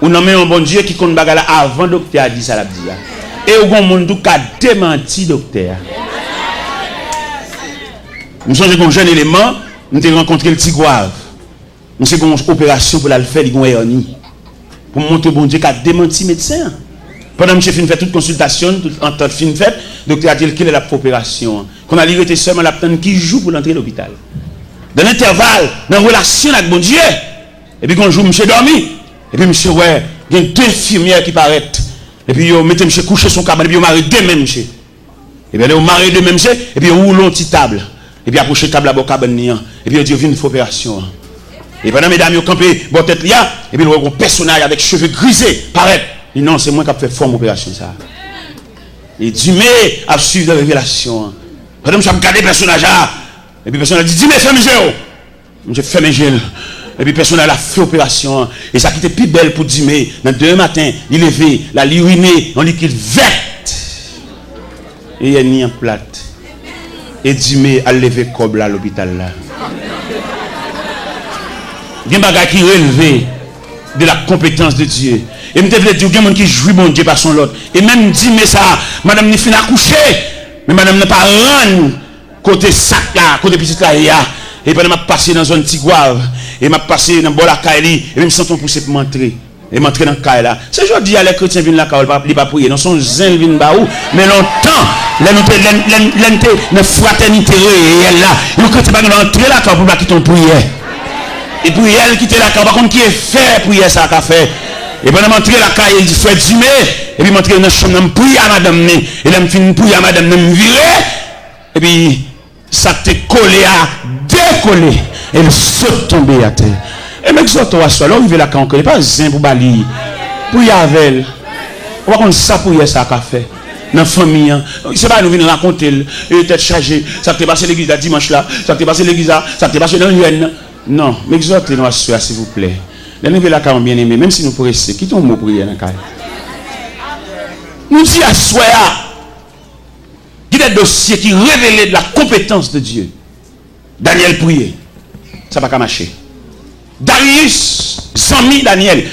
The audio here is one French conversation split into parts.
Ou nommez un bon Dieu qui compte bagala avant docteur a dit ça la dit. Et au grand monde qui a démenti docteur. Nous sommes un jeune élément, nous avons rencontré le Tigouave. Nous avons une opération pour la faire, il y a une pour montrer bon Dieu qui a démenti médecin. Pendant que je fait toute consultation, en temps de fin fait, le docteur a dit qu'il est la opération. Qu'on a été seulement la personne qui joue pour l'entrée à l'hôpital. Dans l'intervalle, dans la relation avec bon Dieu, et puis quand joue, monsieur dormi, et puis monsieur, ouais, il y a deux infirmières qui paraissent. Et puis, mettez monsieur coucher son cabane, et puis, marre deux mêmes, monsieur. Et puis, on marre deux mêmes, monsieur, et puis, on roule une petite table. Et puis, approche table à la cabane, et puis, on dit, une opération. Et pendant mesdames, ils campé, bon tête là, et puis, on un personnage avec cheveux grisés, paraît. Et non, c'est moi qui ai fait forme opération, ça. Et Dumé a suivi la révélation. Pendant que je regarde le personnage là, et puis, le personnage dit, Dumé, fais mes yeux. Je fais mes yeux. Et puis, personne a fait opération. Et ça qui était plus belle pour Dumé. Dans 2 matins, il levé, la uriné en liquide verte. Et il y a ni en plate. Et Dumé a levé comme là à l'hôpital là. Il y a des bagages qui relèvent de la compétence de Dieu. Et je me dis, il y a des gens qui jouent mon Dieu par son lot. Et même Dumé ça, madame n'est fini à coucher. Mais madame n'a pas rendu côté sac là, côté petit là. Et pendant que je passé dans une zone Tigouave, et je passé dans la Kaili, et je me sens poussé pour m'entrer. Et m'entrer dans la Kaili là. C'est aujourd'hui que les chrétiens viennent là, ils ne pas prier. Dans son zin, viennent là mais longtemps, l'entité de fraternité réelle là. Nous chrétiens ne pas entrer là pour pas quitter ton prière. Et puis elle quitte la Kaili, par contre, qui est fait prier ça qu'a fait. Et pendant que je m'entrer la Kaili, il dit frère Dumé, et puis m'entrer dans la chambre, je prie à madame, et là je finis prier à madame, je me virer, et puis ça t'est collé à décoller et le saute tomber à terre. Et même si tu as soit là, il va la encore, il pas zin pour balayer. Pour y avoir. On va comme ça pour y ça qu'a fait. Dans la famille, c'est pas nous venir raconter et tête chargée, ça t'est passé l'église là dimanche là, ça t'est passé l'église là, ça t'est passé dans l'UN. Non, mais exhortez nous à s'il vous plaît. Les nous la quand bien aimé, même si nous pourrions essayer, quittons mot prier dans la caille. Nous dit à soi qui est un dossier qui révèle de la compétence de Dieu. Daniel priait. Ça va pas marcher. Darius, Zami Daniel.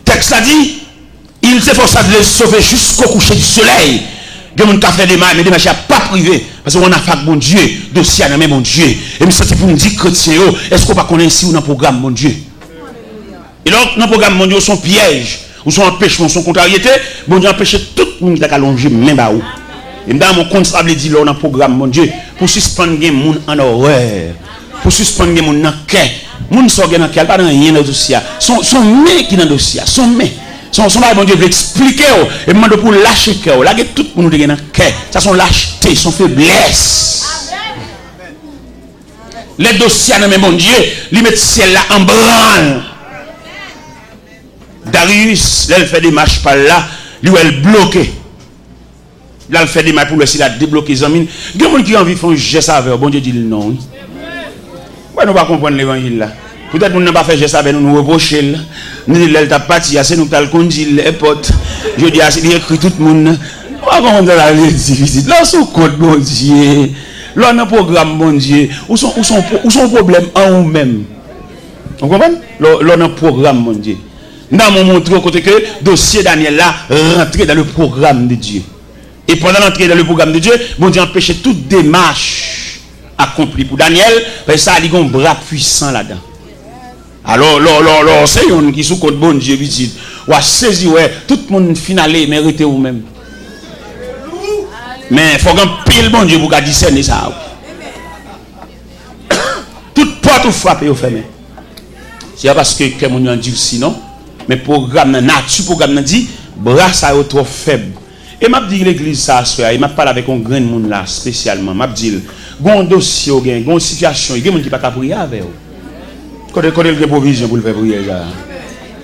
Texte a dit, il s'efforça de le sauver jusqu'au coucher du soleil. Il y a des gens qui fait des mal, mais des machins pas privés. Parce qu'on a fait mon Dieu, dossier à mon Dieu. Et je pour nous dire, chrétien, est-ce qu'on va connaître ici ou dans le programme mon Dieu? Et donc, dans le programme mon Dieu, son piège, ou son empêchement, son contrariété, bon Dieu empêche tout le monde qui a allongé même à où. Et dans mon compte, ça veut dire dans le programme mon Dieu, pour suspendre les gens en horreur, pour suspendre les gens dans le cœur. Les gens sont dans le cœur, pas dans rien dans le dossier. Son main qui est dans le dossier, son main. Son mari, bon Dieu, veut expliquer, et demande pour lâcher le cœur. Là, tout le monde dans le cœur. Ça, son lâcheté, son faiblesse. Les dossiers, mon Dieu, ils mettent ciel là en branle. Darius, là, il fait des marches par là, lui, elle bloqué. Là, il fait des marches pour lui, s'il a débloqué les amis. Il y a des gens qui ont envie de faire un geste avec, bon Dieu dit non. Ouais, nous ne pas comprendre l'évangile là. Peut-être que nous n'avons pas fait geste avec nous, nous reprocher. Nous disons, elle t'a parti, c'est nous qui avons conduit les potes. Je dis, il écrit tout le monde. On va comprendre la difficile. Là, c'est code, bon Dieu. Là, on a un programme, bon Dieu. Où sont problèmes en nous-mêmes? Vous comprenez? Là, on a un programme, bon Dieu. Nous avons montré au côté que le dossier Daniel là rentrait dans le programme de Dieu. Et pendant l'entrée dans le programme de Dieu, bon Dieu empêchait toute démarche accomplie pour Daniel, parce que ça a un bras puissant là-dedans. Alors, c'est un qui sous côté bon Dieu, dit, ou a saisi, ouais, tout le monde finalé, mérité ou même. Mais il faut qu'on pile bon Dieu pour qu'on discerne ça. Toute porte ou frappe ou fermée. C'est parce que quelqu'un a dit sinon, mais programme nature, programme dit, bras ça est trop faible. Et m'a dit l'église ça, et m'a parlé avec un grand monde là, spécialement. M'a dit, un dossier, une situation, il y a des gens qui ne peuvent pas prier avec vous. Quand il y a des provisions pour le faire prier,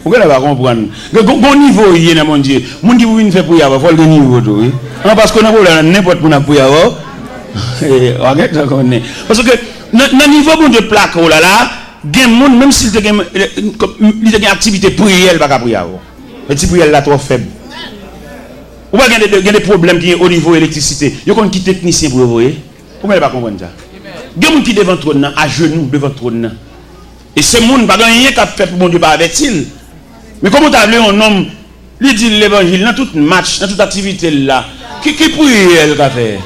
vous allez comprendre. Bon niveau, il y a mon Dieu. Mon Dieu, vous faire prier, il faut le niveau. Parce qu'on a n'importe quoi pour prier. Parce que, dans le niveau bon Dieu plaque, oh là là, il y a des gens, même s'il y a une activité prière, il ne va pas prier. Mais si prière là trop faible. Ou pas il y a des problèmes qui sont au niveau de l'électricité. Il y a des techniciens pour vous voyez. Vous ne pouvez pas comprendre ça. Il y a des gens qui devant le trône, à genoux devant le trône. Et ce monde, pas rien qu'à faire pour mon Dieu, pas avec-il. Mais comment t'as appelé un homme, il dit l'évangile, dans tout match, dans toute activité là, qui prie elle qu'a fait?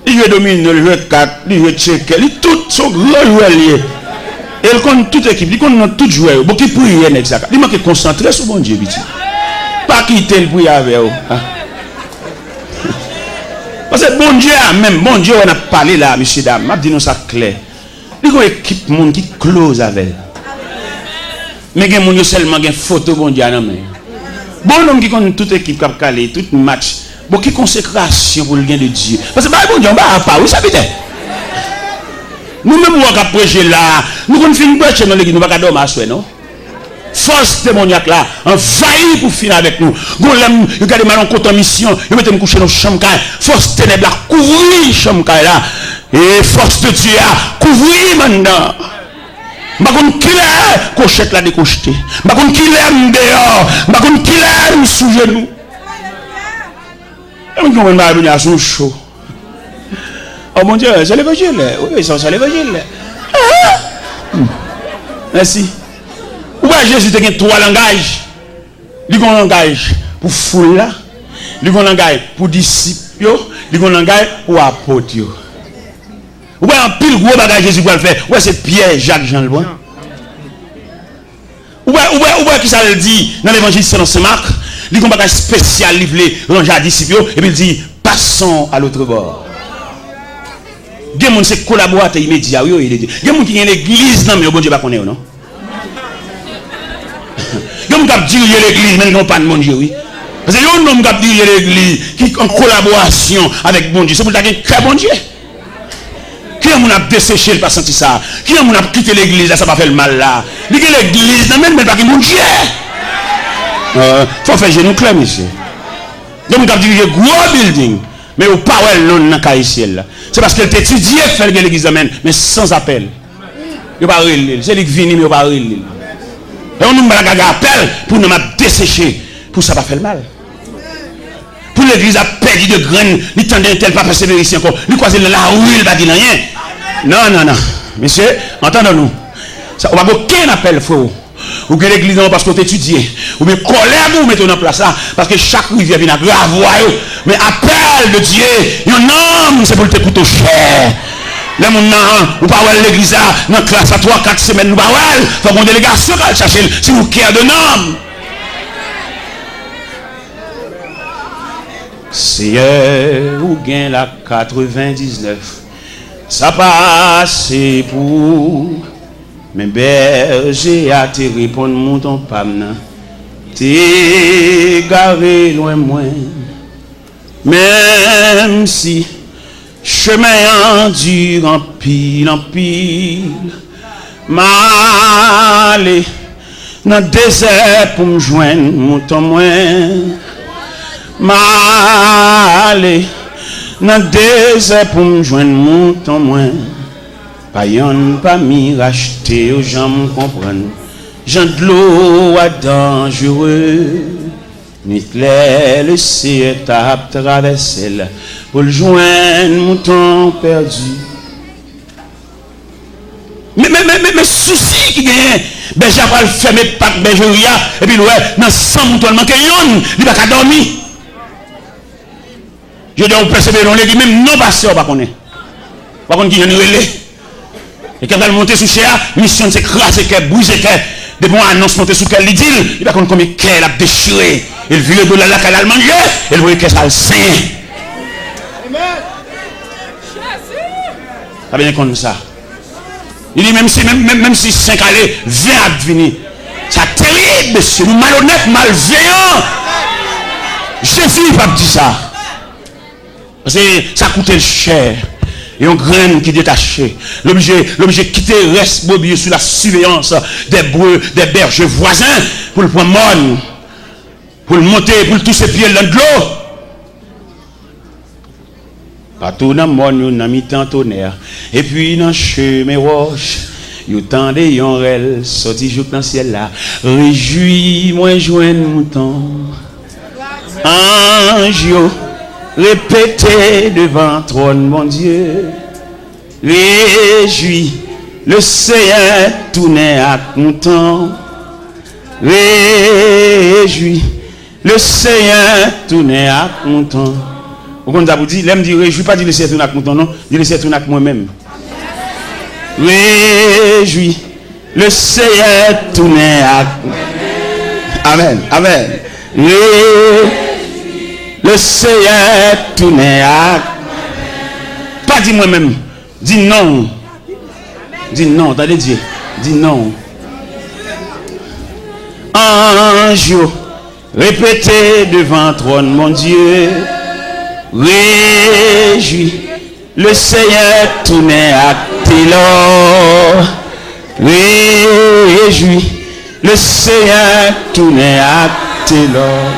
Il joue domino, il joue 4, il joue check, il tout son gros joueur lié. Et il connaît toute équipe, il connaît tout joueur. Bon qui prie exact. Il manque concentrer sur bon Dieu petit. Pas quitter le prier avec vous. Parce que bon Dieu même, bon Dieu on a parlé là, monsieur dame, m'a dit nous ça clair. Il y a une équipe monde qui close avec. Mais il y a monde seulement une photo bon Dieu non mais. Bon homme qui connaît toute équipe qui a calé, tout match. Bon qui consécration pour le gain de Dieu. Parce que bon Dieu on va pas, oui ça peut-être. Nous-mêmes, on va prêcher là. Nous, quand on finit de prêcher dans l'église, nous ne pouvons pas dormir à soi, non? Force démoniaque là, envahit pour finir avec nous. Nous regardez mal en compte en mission, nous mettons coucher dans la chambre. Force ténèbres là, couvrir la chambre là. Et force de Dieu là, couvrir maintenant. Je ne sais pas qui est, cochette là décocheté. Je ne sais pas qui est dehors. Je ne sais pas qui est sous genou. Je ne sais pas venir sous chaud. Oh mon Dieu, c'est l'évangile. Oui, c'est l'évangile. Merci. Où est Jésus qui a 3 langages? Il a un langage pour foule là, il a un langage pour disciples, il a un langage pour apôtres. Où est un pile gros bagage Jésus pour le faire? Où est c'est Pierre, Jacques, Jean le bon? Où est qui ça le dit dans l'évangile selon Saint Marc? Il a un bagage spécial livré ranger à disciples et puis il dit passons à l'autre bord. Il y a des gens qui collaborent immédiatement. Il y a des gens qui ont l'église, non, mais bon Dieu ne connaît pas, non? Il y a des gens qui dirigent l'église, mais ils n'ont pas de bon Dieu, oui. Parce qu'il y a des gens qui dirigent l'église, qui ont en collaboration avec bon Dieu. C'est pour ça qu'il y a un bon Dieu. Qui a mon desséché, pas senti ça? Qui a mon quitté l'église, là, ça va faire le mal là? Il y a l'église, non, mais pas qu'il y a bon Dieu. Il faut faire genou clair, monsieur. Il y a des gens qui dirigent gros building. Mais au pas non dans Kaïsiel. C'est parce qu'elle t'étudie faire l'église mais sans appel. Il pas relé, c'est lui qui vient mais il pas relé. Et on nous met la appel pour nous dessécher pour ça pas faire le mal. Pour l'église a perdu de graines, il tendait tel pas persévérer ici encore. Il croise la rue, il va dire rien. Non. Monsieur, entendons-nous. Ça on va aucun appel faux. Ou que l'église non parce qu'on t'étudie. Ou bien colère vous mettez en place là parce que chaque rivière vient à grave. Mais appel de Dieu, un homme c'est pour te coûter cher. Là mon ou pas l'église là dans classe à 3-4 semaines nous pas faut qu'on délégation qu'à chercher si vous cœur de homme. Seigneur ou gain la 99. Ça passe pour mais berger à te répondre mon pam t'es garé loin moins même si chemin dur en pile m'aller dans désert pour me joindre mon moins m'aller dans désert pour me joindre mon moins. Pas yon pas mi racheter aux gens me comprennent. Jean de l'eau à dangereux. Nuit claire le ciel tape traverser là pour le joindre mouton perdu. Mais souci qui gagne. Ben j'ai pas le fermer pas bergeria et puis ouais dans 100 moutons manque yon, il va pas dormir. Je dois persévérer dans l'église même non pasteur pas connaît. Pas connaît qui yon relé. Et quand elle monte sous cher, mission c'est craser qu'elle briser qu'elle. De bon annonce monter sous qu'elle dit, il va connaître combien qu'elle a déchiré. Il vit le dollar là qu'elle a mangé, elle voit qu'elle a le saint. Ça bien comme ça. Il dit même si 5 allées, 20 à venir. C'est terrible, monsieur. Nous malhonnêtes, malveillants. Jésus pas dit ça. Parce que ça coûtait cher. Et on graine qui détaché. L'objet quitter reste bobillé sous la surveillance des bergers voisins pour le prendre mort, pour le monter, pour le toucher pieds dans de l'eau. Partout dans le monde, on a mis tant tonnerre. Et puis dans le chemin roche, il y a tant de yonrel sorti jour dans le ciel là. Réjouis-moi, joindre mon temps. Ange, répétez devant trône, mon Dieu. Réjouis, le Seigneur tourne à content. Réjouis. Le Seigneur tourne à content. Vous comprenez, vous dites, l'aime dit réjouis, pas dire le Seigneur tourne à content, non, dire le Seigneur tourne à moi-même. Réjouis. Le Seigneur tourne à content. Amen. Amen. Le Seigneur tourne à content. Pas dit moi-même. Dis non. Dis non, t'allez dire. Dis non. Ange, répétez devant trône, mon Dieu. Réjouis. Le Seigneur tourne à Télor. Réjouis. Le Seigneur tourne à Télor.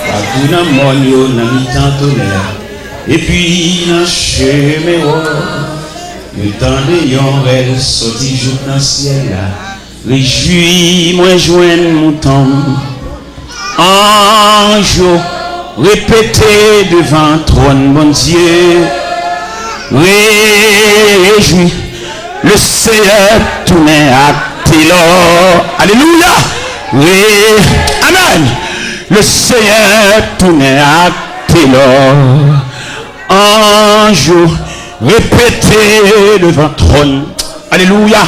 Partout dans mon lieu, dans le temps tonnerre. Et puis dans le chemin, le temps de yon sorti jour dans le ciel là. Réjouis, moi joindre mon temps. Ange, répétez devant trône, mon Dieu. Réjouis, le Seigneur tourne à Télor. Alléluia. Amen. Le Seigneur tourne à Télor. Ange, répétez devant trône. Alléluia.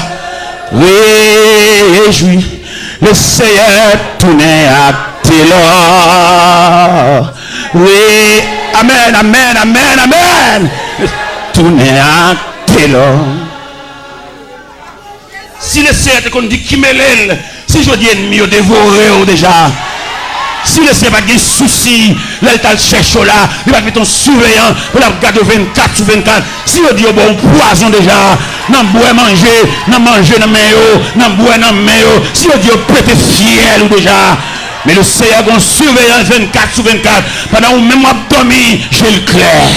Réjouis. Le Seigneur tourne à Télor. Oui. Amen, amen, amen, amen. Tourne à Télor. Si le Seigneur te dit qui me l'aile, si je dis ennemi, dévoré déjà. Si le Seigneur n'a pas de soucis, là il t'a le cherché là, il va mettre ton surveillant pour la garder 24 sur 24. Si on dit bon poison déjà, non boire manger, non manger dans main, non boire dans main. Si on dit peut-être fiel ou déjà. Mais le Seigneur a un surveillant 24 sur 24. Pendant où même dormi, j'ai le clair.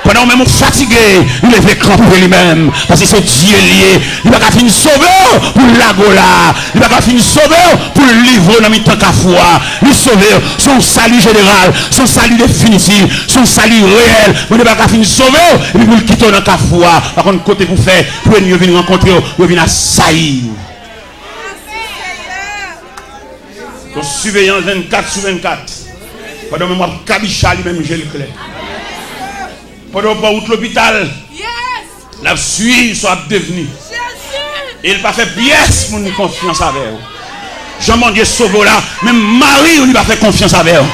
Pendant même fatigué, il est fait camper lui-même. Parce que c'est Dieu lié. Il va finir sauveur pour la gola. Il va finir sauveur pour le livre dans le temps qu'à foi. Le sauveur, son salut général, son salut définitif, son salut réel. Il va finir sauveur et puis pour le quitter dans la foi. Par contre, côté pour faire, pour venir rencontrer, pour venir assaillir. Donc, surveillant 24 sur 24. Pendant même Kabicha lui-même, j'ai le clair. Pendant que vous l'hôpital, la suite soit devenue. Et il n'a pas fait pièce pour nous confiance avec vous. Jean Dieu sauve là, même Marie, il va faire confiance avec vous.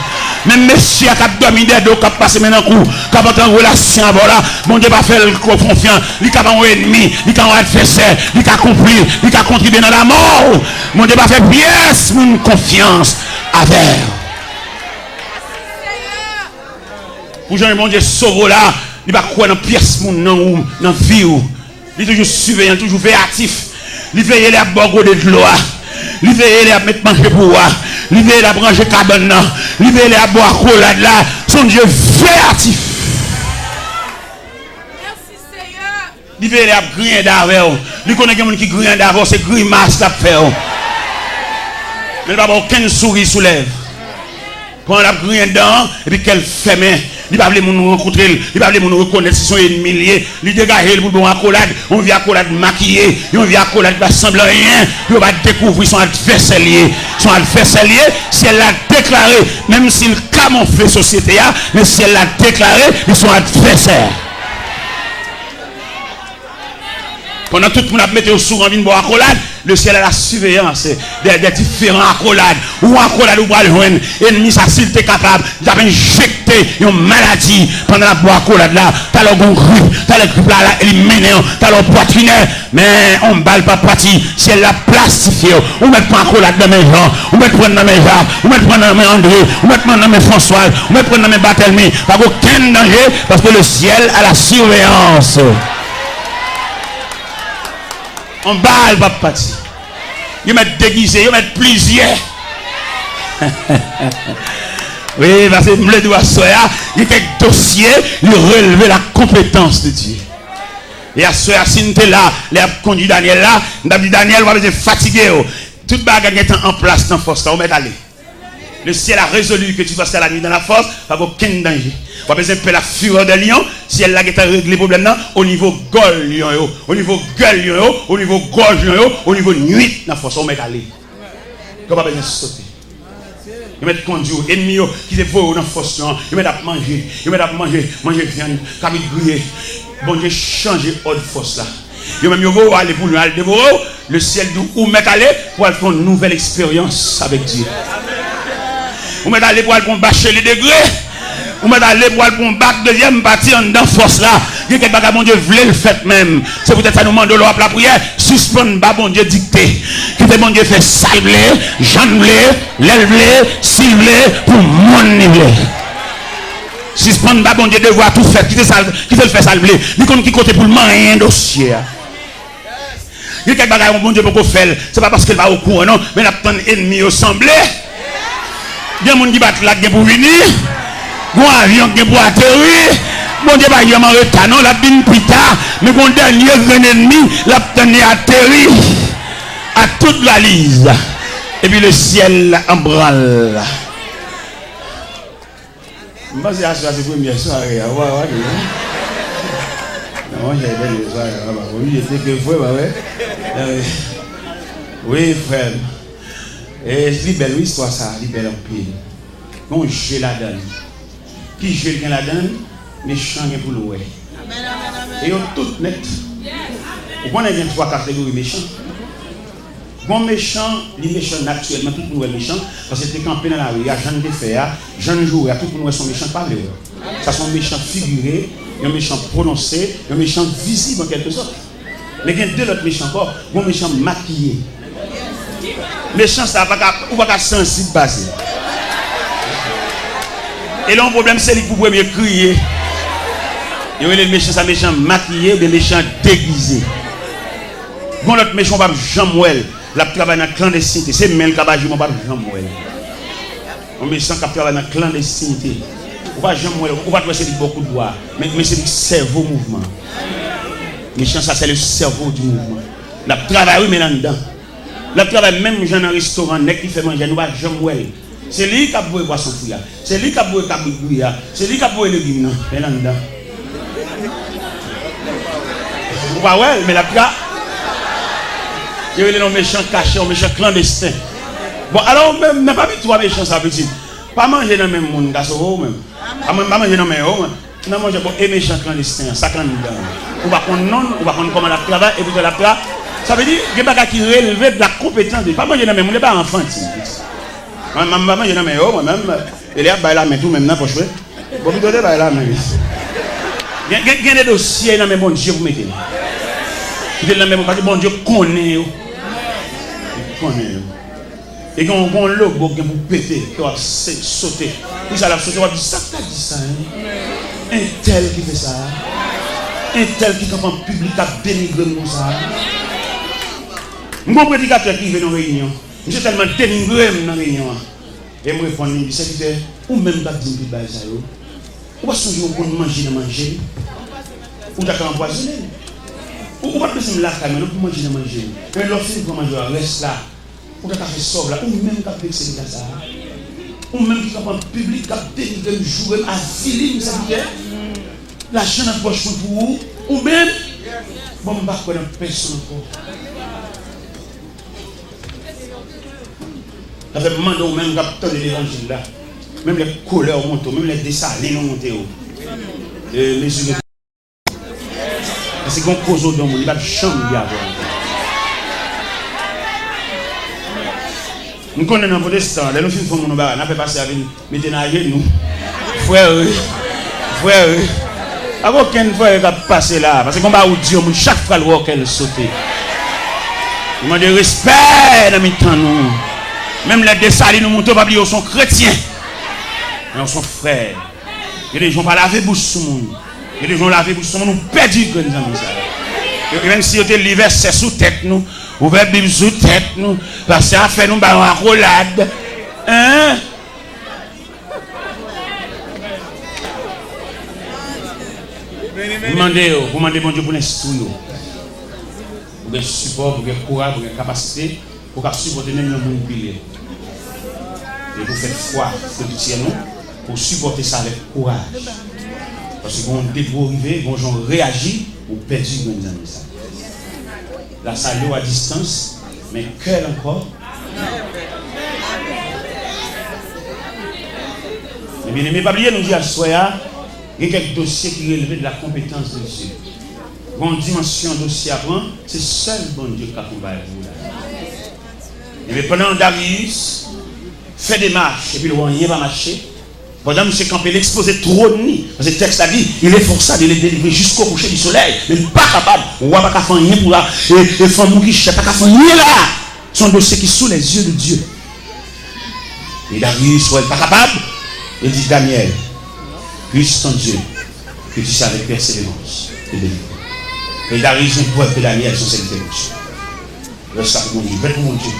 Même monsieur qui a dominé, qui a passé maintenant coup, qui a pas en relation avec là, mon Dieu va faire confiance. Il a un ennemi, il a un adversaire, il a compris, il a contribué dans la mort. Mon Dieu va faire pièce pour nous confiance avec vous. Pour Jean mon Dieu sauve là, il va croire dans pièce dans la vie. Il est toujours surveillant, toujours véatif. Il veille à boire de l'eau. Il veille à mettre manger pour moi. Il veille à brancher cabane. Il veille à boire collade là. Son Dieu véatif. Merci Seigneur. Il veille à griller d'avant. Il connaît quelqu'un qui grille d'avant, c'est grimace à faire. Mais il va avoir aucune souris sous lèvres. Quand on a grillé dedans, et puis qu'elle fait main. Il va nous rencontrer, il va nous reconnaître si son ennemi, il dégage pour bon accolade, on vient accolade maquillé, on vient accolade pas semblant rien, puis on va découvrir son adversaire lié. Son adversaire lié, si elle l'a déclaré, même s'il camoufle société, mais si elle l'a déclaré, ils sont adversaires. Pendant tout le monde a mis au sourd en vie de boire accolade, le ciel a la surveillance des différents accolades. Ou accolade ou le joindre. Ennemi, ça s'il était capable d'injecter une maladie pendant la boire accolade là. T'as le bon grippe, t'as le grippe là, éliminé, t'as le poitrinaire. Mais on ne balle pas parti. Si elle l'a plastifié, on met pas accolade dans mes gens, on met prendre dans mes Jacques, on met prendre dans mes André, on met prendre dans mes François, on met prendre dans mes Barthélemy. Pas aucun danger parce que le ciel a la surveillance. On balle pas parti. Ils mettent déguisé, ils mettent plusieurs. Oui, parce que le doigt soya, il était dossier, il relevait la compétence de Dieu. Et à soya, si nous étions là, les conduit Daniel là, nous avons dit Daniel, on va être fatigué. Toute bagarre est en place dans la force, on va aller. Le ciel a résolu que tu dois faire la nuit dans la force, pas aucun danger. On a besoin de la fureur de lion, si elle a réglé les problèmes au niveau gueule lion, au niveau gueule lion, au niveau gorge lion, au niveau nuit dans la force, on met aller. Comment besoin de sauter. Ils mettent conduire, ennemis qui se voient dans la force, ils mettent à manger, manger viande, comme ils grillent. Bon Dieu, changer ordre force là. Ils même vont aller pour le dévorer, le ciel d'où mettre aller pour faire une nouvelle expérience avec Dieu. Vous mettez aller pour aller bâcher les degrés. Vous mettez aller pour aller bac deuxième partie en dedans force là. Il y a quelque chose bon Dieu voulait le faire même. C'est peut-être ça nous demande de l'eau la prière. Suspendre bas bon Dieu dicté. Que bon Dieu fait salver, janvler, l'élever, cibler pour mon niveau. Suspendre bas bon Dieu devoir tout faire. Qui fait le faire salver. Il compte qui côté pour le moyen dossier. Il y a quelque chose bon Dieu pour faire. C'est pas parce qu'il va au courant non, mais il y a tant d'ennemis assemblés. Il y a des gens qui battent là pour venir. Il y a un avion qui pour atterrir. Bon Dieu, il y a un retard, non, la bin plus tard. Mais mon dernier ennemi, la tenue atterri à toute la lise. Et puis le ciel en branle. Je pense que c'est la première soirée. Non, j'ai bien les soirées. Oui, j'étais que frère, oui, frère. Et c'est belle histoire ça, c'est belle en pile. Bon, je la donne. Qui je la donne, méchant pour l'oué. Et on tout net. Vous connaissez bien trois catégories méchants. Bon méchant, les méchants naturellement, tout le monde est méchant. Parce que c'est campé dans la rue, il y a gens qui fait, gens jouent, tout le monde sont méchants, pas vrai. Ça sont méchants figurés, un méchant prononcé, un méchant visible en quelque sorte. Mais il y a deux autres méchants encore, bon méchant maquillé. Méchant, ça va pas sensible passer. Et là, le problème, c'est qu'il faut mieux crier. Et les méchants, ça méchant maquillé ou des méchants déguisés. Bon, l'autre méchant, pas Jean-Mouel. La travail dans la clandestinité. C'est même le cabage, mon pas Jean-Mouel. Un méchant qui travaille dans la clandestinité. Ou pas Jean-Mouel, ou pas c'est beaucoup de doigts. Mais c'est le cerveau mouvement. Méchant, ça, c'est le cerveau du mouvement. La travail, oui, mais là-dedans. La travail même dans un restaurant qui fait manger, nous pas Jean-Mouel. C'est lui qui a beau boisson fouilla. C'est lui qui a beau cabouille. C'est lui qui a beau légumes. Mais là-dedans. Vous voyez, mais la travail. Il y a des méchants cachés, des méchants clandestins. Bon, alors, même, n'a pas mis trois méchants, ça petit. Pas manger dans le même monde, même. Pas manger dans le même monde. Non, manger pour les méchants clandestins, ça quand nous donne. On va prendre non, on va prendre comment la travail et puis la travail. Ça veut dire qu'il y a des gens qui relèvent de la compétence. Pas manger dans le même monde, pas enfantine. Maman, je n'ai pas moi-même. Il y a la main tout même dans poche. Bon, vous donnez la main. Il y a des dossiers dans le même bon Dieu, vous mettez. Vous êtes dans le même bon Dieu, connaît. Et quand on logo qui vous péter, qui va sauter. Puis ça la sauter, on va dire ça qu'a dit ça. Un tel qui fait ça. Un tel qui en public a dénigré nous ça. Mon prédicateur qui vient dans la réunion. Je suis tellement dénigré dans la réunion. Et je me réponds, il dit, ou même pas dire que ça. Ou pas songer au bon manger. Ou d'accord empoisonné. Ou pas penser là, mais non pour manger. Mais lorsque vous mangez, reste là. Ou d'accord fait sauve là. Ou même pas vexer ça. Ou même qui en public, qui a dénigré le jour, à filer, ça veut dire. L'argent dans la poche pour vous. Ou même, bon, je ne sais pas personne encore. Ça fait demander même capteur de l'évangile là. Même les couleurs montent, même les dessalines montent. Parce qu'on cause au don, il va pas de chambre d'y avoir. Nous connaissons un protestant, nous faisons mon bar, nous fait passer avec nous, mettez dans nous. Frère, avant aucun frère va passer là, parce qu'on va où Dieu, chaque fois le roi qu'elle saute. Nous demandons respect dans mes temps nous. Même les dessalines nous montent, pas sont chrétiens. Mais ils sont frères. Il y a des gens qui ne laver bouche sur le monde. Il y a des gens qui laver bouche sur le monde, nous perdons que nous avons ça. Et même si vous avez l'hiver, c'est sous tête nous. Vous avez Bible sous tête nous. Parce que ça fait nous une rolade. Hein? Vous demandez bon Dieu pour l'instruire. Pour le support, pour le courage, pour la capacité, pour supporter même le monde pilier. Et vous faites foi que vous tirez nous pour supporter ça avec courage. Parce que quand on déboule arrivé, quand on réagit, on perd du bon amis. La salle à distance, mais cœur encore. Mais bien aimé, pas oublier, nous dit à Soya, il y a quelques dossiers qui relèvent de la compétence de Dieu. Une dimension dossier à prendre, c'est seul bon Dieu qui accompagne vous. Mais pendant Darius fait des marches et puis le rien va marcher. Pendant que M. Campbell exposait trop de nuit, parce que le texte a dit, il est forcé de les délivrer jusqu'au coucher du soleil, mais il n'est pas capable, on ne va pas faire rien pour là, et les femmes qui ne savent pas faire rien là. Son dossier qui est sous les yeux de Dieu. Et Darius n'est pas capable, il dit Daniel, puisse ton Dieu, que tu sais avec persévérance et délivrer. Et Darius ne peut que Daniel sur cette dévotion. Lorsqu'il mon Dieu, pour mon Dieu.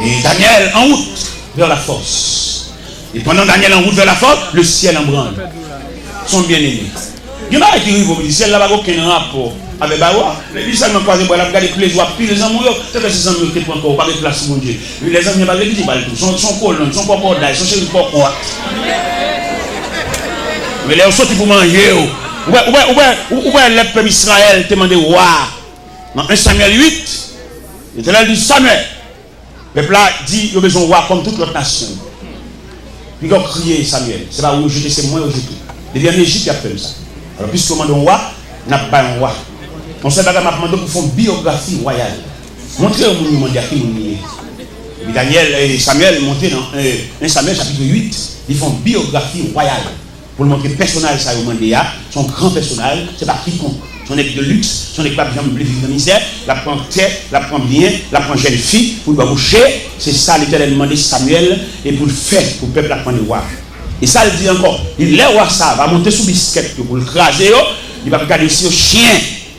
Et Daniel en route vers la force. Et pendant Daniel en route vers la force, le ciel en branle. Son bien-aimé. Il y en a qui arrivent au ciel, là, il n'y a aucun rapport avec Bawa. Les gens m'ont croisé pour regarder tous les jours, puis les amoureux, c'est que ces amoureux qui prennent encore, pas de place pour mon Dieu. Les amoureux, pas de tout, son colon, son papa d'ail, son chéri papa. Mais les autres, ils vont manger. Où est le peuple Israël te demandé roi? Dans 1 Samuel 8, l'Éternel dit Samuel. Le peuple dit il a besoin de roi comme toute l'autre nation. Puis il a crié Samuel. C'est pas où jeter, c'est moi où jeter. Depuis en Égypte, il a fait ça. Alors, puisque on demande un roi, on n'a pas un roi. On sait pas qu'on m'a demandé pour faire une biographie royale. Montrez au monde à qui nous est. Et Daniel et Samuel montaient dans 1 Samuel chapitre 8. Ils font une biographie royale. Pour le montrer le personnage, ça au Mandéa, son grand personnage, c'est pas quiconque. Son équipe de luxe, son équipe de vivre de misère, la prend terre, la prend bien, la prend jeune fille, pour le coucher. C'est ça l'Éternel demandé Samuel, et pour le faire, pour le peuple la prendre le roi. Et ça, il dit encore, il le roi ça, va monter sous biscuit pour le craser, il va regarder aussi au chien,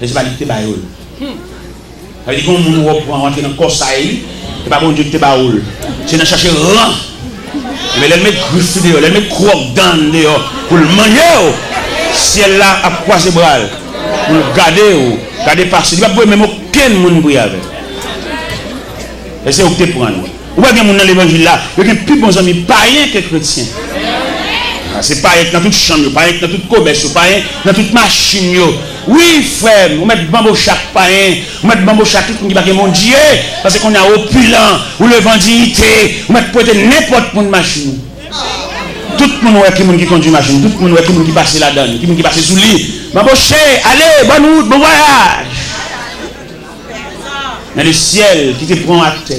et je vais aller te bailler. Ça veut dire qu'on nous reprend rentrer dans le corps, ça y est, c'est pas bon Dieu que te baille. C'est de chercher rang. Mais elle met griffe dehors, elle met croque dans dehors, pour le manger, si elle là a croisé bras. Pour garder passer. Il ne va pas même aucun monde pour y aller. Et c'est où tu prends. Ou bien il y a dans l'évangile là, il y a plus bons amis païens que chrétiens. C'est païen dans toute chambre, païen dans toute commerce, païen dans toute machine. Oui frère, on met bambo chaque païen, on met bambo chaque tout qui va mon Dieu, parce qu'on a opulent, ou le vendilité, on met peut-être n'importe quelle machine. Tout le monde qui conduit machine, tout le monde qui passe là-dedans, qui passe sous lit. Ma boche, allez, bonne route, bon voyage. Mais le ciel qui te prend à terre,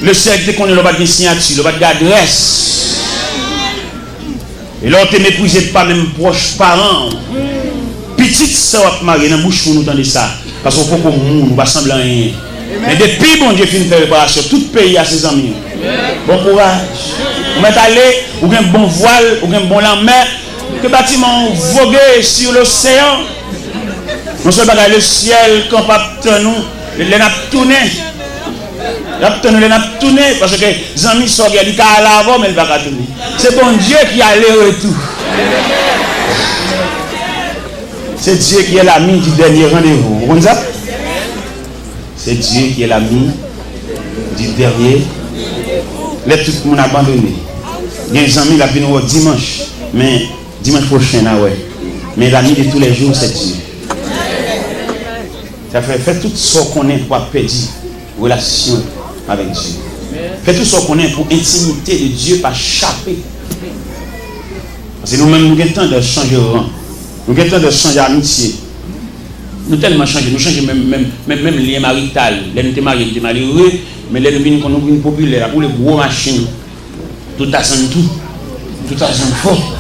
le ciel qui te connaît le bas de signature, le bas d'adresse. Et là, tu ne méprises pas même proches parents. Petite soeur mariée dans la bouche pour nous entendre ça. Parce qu'on peut qu'on nous va sembler rien. Mais depuis bon Dieu finit de faire réparation, tout pays a ses amis. Bon courage. Vous mettez aller, ou un bon voile, ou un bon lendemain, que bâtiment voguer sur l'océan. Non seulement le ciel, quand pas nous, les n'a tourné. Les n'a tourné, parce que les amis sont regardés à l'avant, mais ils ne vont pas tourner. C'est bon Dieu qui a le retour. C'est Dieu qui est l'ami du dernier rendez-vous. Vous comprenez ça? C'est Dieu qui est l'ami du dernier. Là, tout le monde abandonné. Il y a des amis qui viennent dimanche. Mais dimanche prochain, là, ouais. Mais l'ami de tous les jours, c'est Dieu. Ça fait tout ce qu'on est pour perdre relation avec Dieu. Fait tout ce qu'on est pour intimité de Dieu, pas chapper. Parce que nous-mêmes, nous avons le temps de changer de rang. Nous avons le temps de changer d'amitié. Nous tellement changé, nous changeons même lien marital. Là, nous sommes mariés, nous sommes malheureux, mais là, nous sommes populaires pour les gros machines. Tout à son tout à son fort.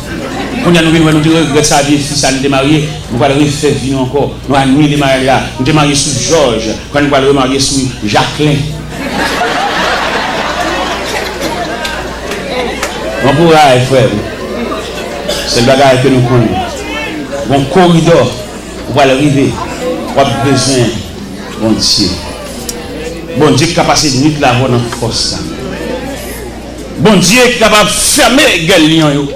Quand nous regrettons sa vie, si ça nous est marié, nous allons refaire vivre encore. Nous allons nous marier là. Nous sommes mariés sous Georges, quand nous allons marier sous Jacqueline. Bon courage, frère. C'est le bagage que nous connaissons. Bon corridor, on va arriver. On a besoin, bon Dieu. Bon Dieu qui est capable de nuit là-bas dans la force. Bon Dieu qui est capable de fermer les gueules.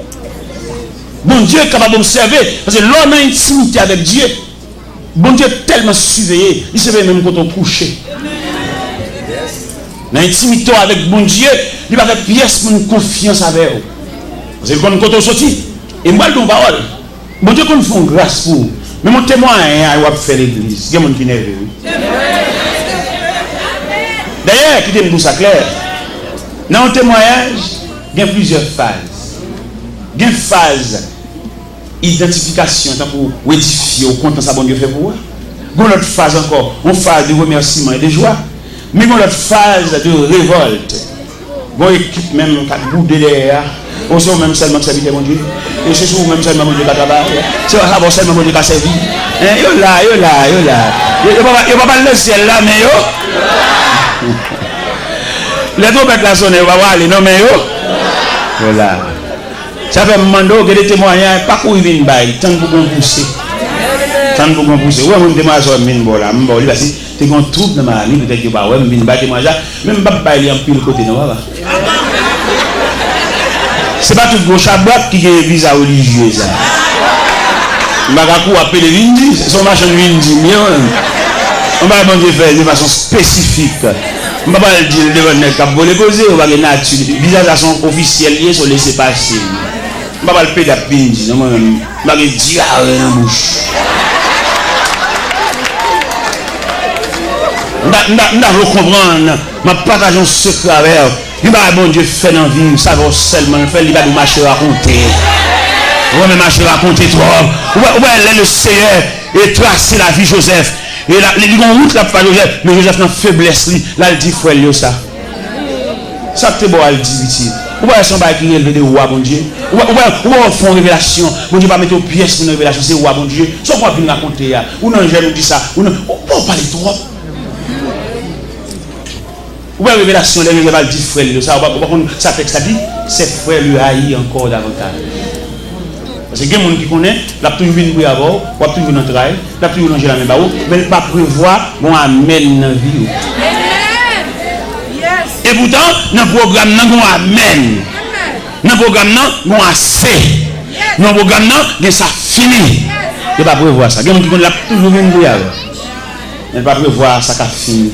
Bon Dieu est capable d'observer. Parce que l'homme a une intimité avec Dieu. Bon Dieu est tellement surveillé. Il se fait même quand on couche. Dans l'intimité avec bon Dieu, il va faire pièce pour une confiance avec vous. Parce que quand on sortit, et moi, je parole. Bon Dieu, qu'on fait grâce pour vous. Mais mon témoin, il va faire l'église. Il y a des gens qui nerveux. D'ailleurs, écoutez-moi tout ça clair. Dans le témoignage, il y a plusieurs phases. Il y a une phase identification pour édifier au compte de ça bon Dieu fait pour vous. Il y a une autre phase encore, une phase de remerciement et de joie. Mais il y a une autre phase de révolte. Il y a une équipe même qui a boudé derrière. On sait même seulement que ça vite mon Dieu. Et c'est sûr même seulement mon Dieu qui a travaillé. C'est ça seulement mon Dieu qui a servi. Yo là. Il ne va pas le ciel là, mais yo. Les trompettes là sonner, on va voir les noms, mais yo. Voilà. Ça fait un moment que des témoignages, pas pour y venir, tant pour qu'on pousse. Tant pour qu'on pousse. Ouais, mon témoignage, je vais venir là. Je vais dire, c'est un trouble dans ma vie, peut-être que pas, ouais, je vais témoignage. Même pas il y a un pile côté, non, voilà. C'est pas tout gauche à droite qui est visa religieuse. Magakou appelle les Vindi, c'est son machin Vindi. On va demander faire de façon spécifique. On va pas le dire devant le cap pour les poser, on va les nature. Visage sont officiels liés sur laisser passer. On va pas le payer la Vindi, non, on va le dire dans la bouche. On va comprendre, ma partageons ce secret avec vous. Il va bon Dieu fait dans la vie, ça va seulement faire, il va nous marcher raconter. On va marcher raconter trop. Ouais, le Seigneur et tracer la vie Joseph. Et là, les gens route là pour Joseph, mais Joseph n'a faiblesse, là il dit frère ça. Ça c'est bon, il dit vite. Ouais, son bail qui est élevé de roi bon Dieu. Ouais, on fait une révélation. Bon Dieu va mettre aux pièces pour une révélation, c'est roi bon Dieu. Soit on va venir raconter là. Ou non, je nous dis ça. Ou non, on parle trop. Ouais, révélation, les gens disent frère, ça fait que ça dit, c'est frère lui haït encore davantage. Parce qu'il y a des gens qui connaissent, la toujours vient pour avoir, la toujours vient dans le travail, la toujours manger la même barreau, mais il ne pas prévoir, bon, amène dans la vie. Et pourtant, dans le programme, nous amène. Dans le programme, nous assez. Dans le programme, nous ça fini. Il ne pas prévoir ça. Il y a des gens qui connaissent, la toujours vient pour avoir. Il ne pas prévoir ça qui a fini.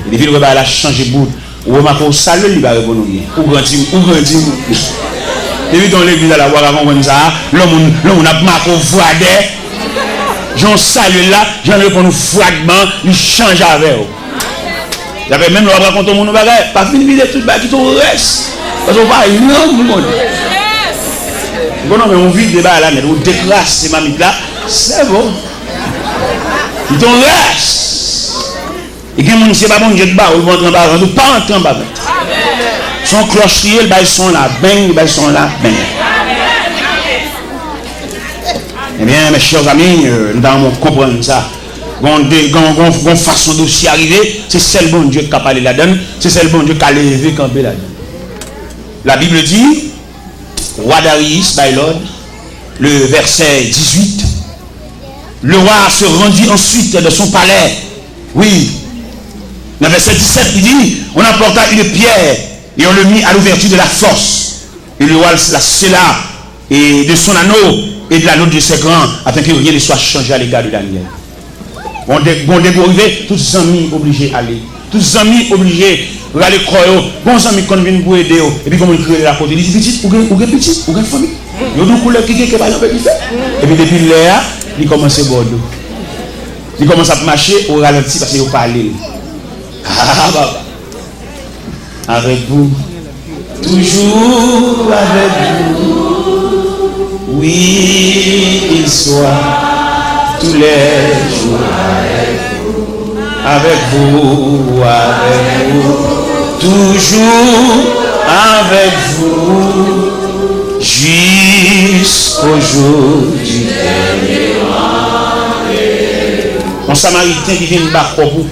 Et depuis le repas, il a changé de bout. Ou remarquez au salut, il va répondre bien. Ou grandir. Et puis dans l'église, à la voix avant comme ça, l'homme a marqué au froidet. J'en salue là, j'en réponds au fragment, il change avec eux. J'avais même le raconter mon bagage, pas fini de tout le qui tout reste. Parce qu'on va non, tout le monde. Bon, non, mais on vit débat là, mais on déclasse ces mamites là, c'est bon. Ils t'en reste. Et qui ne sait pas bon Dieu de bas, ou vont en bas, ou pas entrer en bas. Son clocherier, ils sont là, ben, ils sont là, ben. Eh bien, mes chers amis, nous allons comprendre ça. Une façon d'aussi arriver, c'est celle bon Dieu qui a parlé là-dedans, c'est celle bon Dieu qui a levé campé là-dedans. La Bible dit, roi Darius, by Lord, le verset 18, le roi se rendit ensuite de son palais. Oui. Dans le verset 17, il dit, on apporta une pierre et on le mit à l'ouverture de la force. Et le roi la scella et de son anneau et de l'anneau de ses grands, afin que rien ne soit changé à l'égard de Daniel. Bon, dégorivé, tous les amis obligés d'aller. Tous les amis obligés d'aller croire. Bon, les amis qui viennent pour aider. Et puis, comme ils créent la côte, ils disent petit, ou petit, ou famille. Ils ont couleur qui est pas fait. Et puis, depuis là, ils commencent à bordeaux. Ils commencent à marcher au ralenti parce qu'ils parlent. Ah, papa. Avec vous. Toujours avec vous. Oui, il soit tous les jours avec vous. Avec vous. Toujours avec vous. Jusqu'au jour du dernier. Un Samaritain qui vient battre pour vous.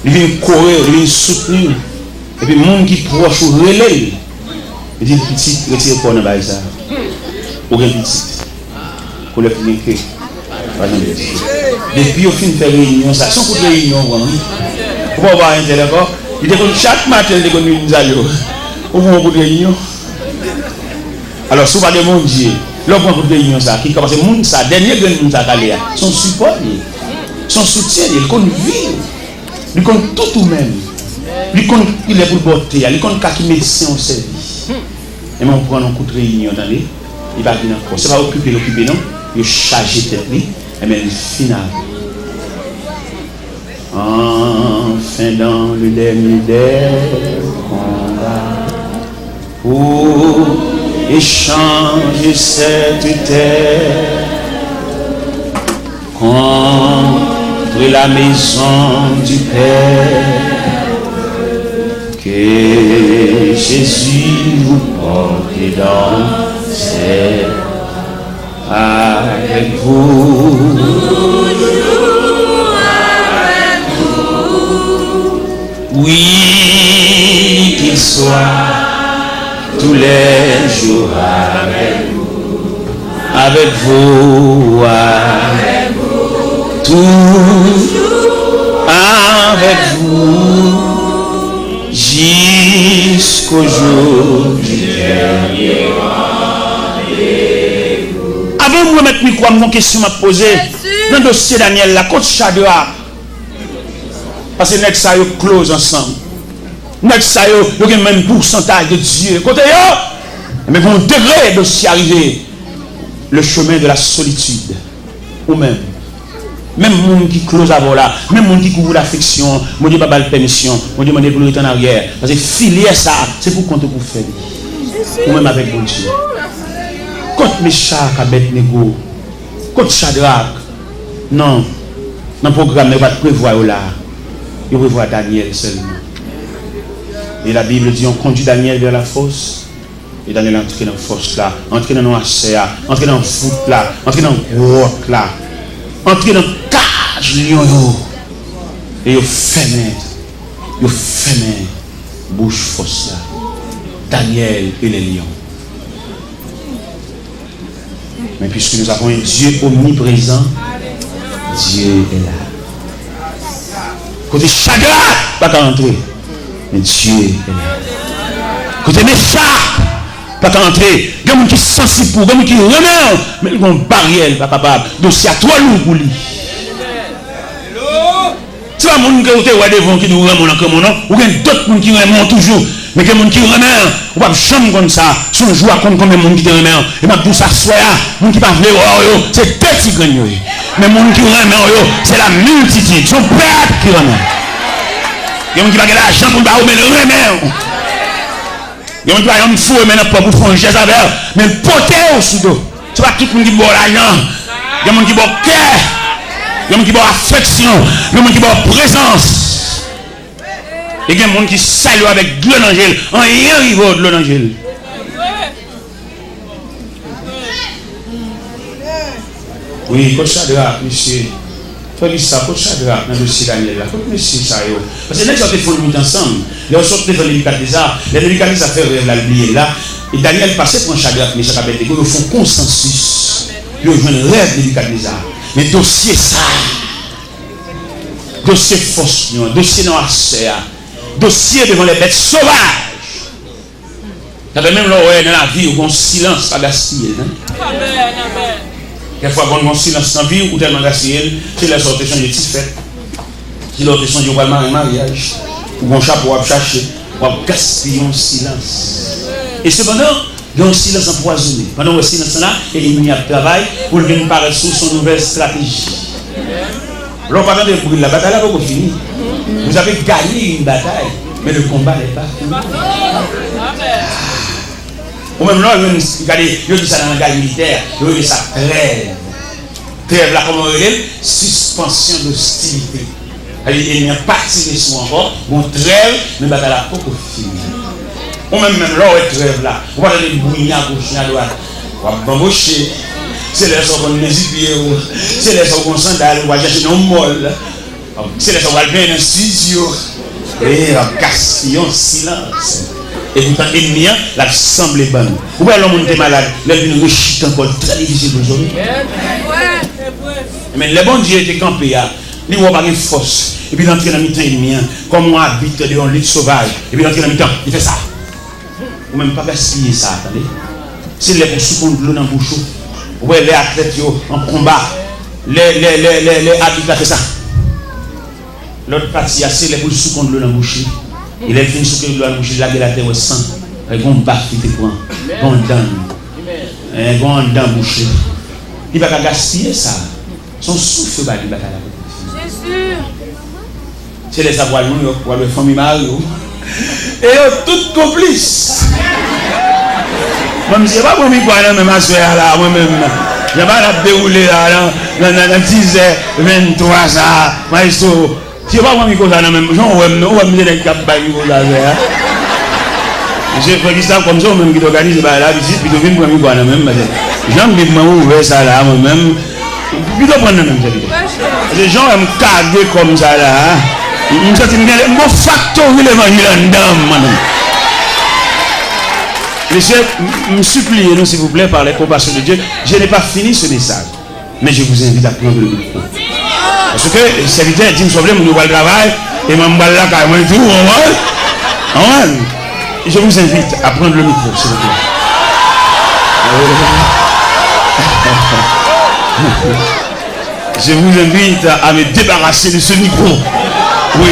Il vient courir, il vient soutenir. Et puis, le monde qui proche ou relève, il dit petit, retire pour nous ça. Ou bien petit. Pour le finir que. Depuis, au fin de faire réunion, ça, sans coup de réunion, pour avoir un téléphone, il dit que chaque matin, il dit que nous allons. Au moins, pour de réunion. Alors, si vous parlez de mon Dieu, l'homme pour de réunion, ça, qui commence, le monde, ça, dernier que nous allons, son support, son soutien, il compte vivre. Il compte tout ou même. Il est pour botter, il compte qui médecin au service. Et on prend un coup de réunion dans les, il va venir encore. C'est pas occuper non, il charge tête lui, et bien il final. Enfin dans le dernier des combats, pour échanger cette terre contre la maison du Père. Que Jésus vous porte dans ses avec vous. Oui, qu'il soit tous les jours avec vous, avec vous, toujours avec vous. Jusqu'au jour du dernier rendez-vous. Avant de mettre micro, une question m'a posée dans le dossier Daniel, la côte Shadrach. Parce que nous sommes close ensemble. Nous sommes le même pourcentage de Dieu. Côté mais vous degré de s'y arriver. Le chemin de la solitude. Ou même. Même les gens qui close avant là, même les gens qui couvrent l'affection, moi je pas de permission, moi je demande pour retourner en arrière. Parce que filer ça, c'est pour compter pour faire. Ou même avec bon Dieu. Quand Meshach, Abednego, quand Shadrach, non, dans le programme, il va prévoir là. Il prévoit Daniel seulement. Et la Bible dit on conduit Daniel vers la fosse. Et Daniel est entré dans la fosse là, entré dans le noirceur, entré dans le foot là, entré dans le grotte là. Entrer dans le cage lion et il fermé bouche force là. Daniel et les lions. Mais puisque nous avons un Dieu omniprésent, Dieu est là. Côté Shadrach, pas qu'à entrer, mais Dieu est là. Côté Meshach, pas qu'à entrer. Il y a des gens qui sont sensibles pour, il y a des gens qui remettent, mais ils ont une barrière, pas capable. Donc c'est à toi lourd pour lui. C'est pas les gens qui ont des gens qui nous remettent comme non, ou bien d'autres gens qui remettent toujours. Mais il y a des gens qui remettent, on ne peut pas jamais comme ça. Si on joue à compte comme les gens qui remettent, et ma douce assoya, les gens qui ne peuvent pas c'est petit gagnant. Mais les gens qui remettent, c'est la multitude. Son père qui remet. Il y a des gens qui n'ont pas l'argent pour le remettre. Il y a des gens qui font maintenant pour faire un geste avec, mais porter au sous-dos. Tu vois, tout le monde qui boit l'argent. Il y a des gens qui boit cœur. Il y a des gens qui boit affection. Il y a des gens qui boit présence. Il y a des gens qui saluent avec de l'angèle. En rien riveau de l'angèle. Oui, coach Shadrach, monsieur. Fais ça, coach Shadrach, dans le dossier Daniel. Coach monsieur, ça y est. Parce que les gens qui font ensemble, ils sortent devant les Nébuchadnezzar. Les Nébuchadnezzar fait rêve là, oublié là. Et Daniel passait pour un Shadrach, mais Meshach Abednego, ils font consensus. Ils ont un rêve de Nébuchadnezzar. Mais dossier ça. Dossier force, dossier noirceur. Dossier devant les bêtes sauvages. Ça fait même là, dans la vie, où on silence à gaspiller. Quelquefois, quand on silence dans la vie, ou tellement gaspiller, c'est la sorte de changer de fait. C'est l'autre changer de mariage. Ou un chapeau à chercher. Ou à gaspiller en silence. Et cependant, il y a un silence empoisonné. Pendant le silence là, il y a un travail pour venir paraître sous son nouvelle stratégie. Alors, pendant de brûler la bataille, là, vous fini. Vous avez gagné une bataille, mais le combat n'est pas fini. Ou même là, regardez, il y a ça dans la guerre militaire, il y a ça trêve. Trêve là, comment on dit, suspension d'hostilité. Il n'y a pas tiré sur encore, bon trêve, mais la bataille n'a pas fini. Ou même là, on trêve là, on va aller bouillir à gauche, à droite, on va bamboucher. C'est les gens qu'on hésite, c'est les gens qu'on sandale, on va chercher un molle. C'est les gens qu'on va bien dans un studio. Et on casse, on silence. Et vous tant ennemi, la semble bonne. Ou bien l'homme est malade, la vie nous rechute encore très difficile aujourd'hui. Mais le bon Dieu était campé, il n'a pas de force. Et puis il entre dans le mi-temps ennemi, comme on habite dans un lit sauvage. Et puis il entre dans le mi-temps, il fait ça. Ou même pas gaspiller ça, attendez. C'est les pour de l'eau dans le bouchon. Ouais, les athlètes en combat, les habits fait ça. L'autre partie, c'est les pour sous contre l'eau dans la bouche. Il est fini ce que doit bouger la terre au sang. Un grand bas qui te prend. Un grand dent bouché. Il va gaspiller ça. Son souffle va lui battre la Jésus. C'est les avoirs nous, pour les familles Mario. Et tout complice. Moi, je ne sais pas pour moi, même ma soeur là, moi-même. Je vais pas dérouler là, dans 10h23 ça. Maestro, je ne sais pas pour moi, même. Je vais me dire que je vais j'ai fait ça comme ça, même qui organise la visite, puis je viens pour moi même. J'aime bien ouvrir ça là, moi-même. Puis je prends même ça. Les gens aiment caguer comme ça là. Je me sens factorer l'évangile en dame, madame. Monsieur, me suppliez nous s'il vous plaît par les compassions de Dieu. Je n'ai pas fini ce message, mais je vous invite à prendre le micro. Parce que le serviteur dit, nous avons le travail, et ma balle là, quand même, tout, je vous invite à prendre le micro, s'il vous plaît. Je vous invite à me débarrasser de ce micro. Oui.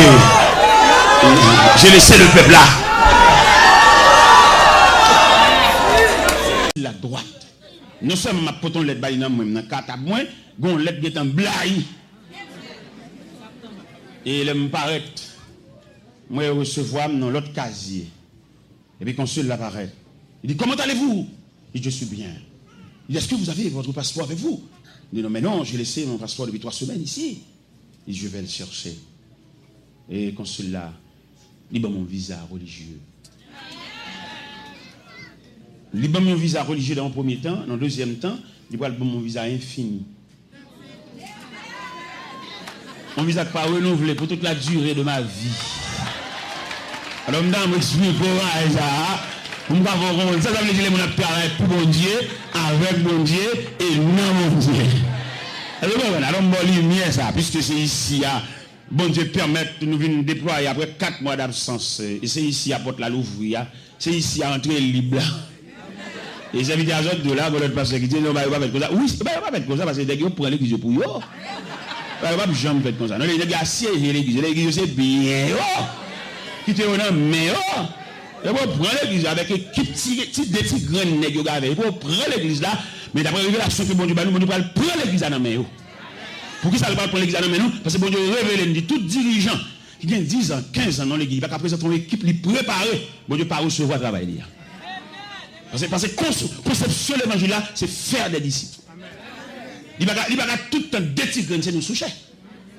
J'ai laissé le peuple là. La droite. Nous sommes ma poton lettre baïna même dans carte moins, gon lettre qui est en blaye. Et il me paraît moi recevoir dans l'autre casier. Et puis consul l'apparaît. Il dit comment allez-vous? Il dit je suis bien. Il dit est-ce que vous avez votre passeport avec vous? Il dit non mais non, j'ai laissé mon passeport depuis 3 semaines ici. Il dit je vais le chercher. Et consul là, il dit mon visa religieux. Il dit mon visa religieux dans le premier temps, dans le deuxième temps, il dit mon visa infini. Mon visa pas renouvelé pour toute la durée de ma vie. Alors, je suis pour ça. Ça veut dire que mon travail pour bon Dieu, avec bon Dieu et non mon Dieu. Alors, je ça, puisque c'est ici, bon Dieu permet de nous venir déployer après 4 mois d'absence. Et c'est ici à Porte la Louvre, c'est ici à entrer libre. Et les invités à de là, vous l'autre pasteur qui dit non, il ne va pas mettre comme ça. Oui, il ne va pas mettre comme ça parce que les gens prennent l'église pour eux. Il ne va pas jamais faire comme ça. Non, les gens assiégent l'église. L'église, c'est bien. Qui te donne mais il faut prendre l'église avec des petits grands nègres il faut prendre l'église là mais d'après la révélation que bon Dieu nous prendre l'église dans main pour qui ça ne va pas prendre l'église dans main parce que bon Dieu révèle dit tout dirigeant qui a 10 ans 15 ans dans l'église il va présenter une équipe li préparer bon Dieu pas recevoir travail parce que conception de l'évangile là c'est faire des disciples il va tout le temps des petits grains c'est nous soucher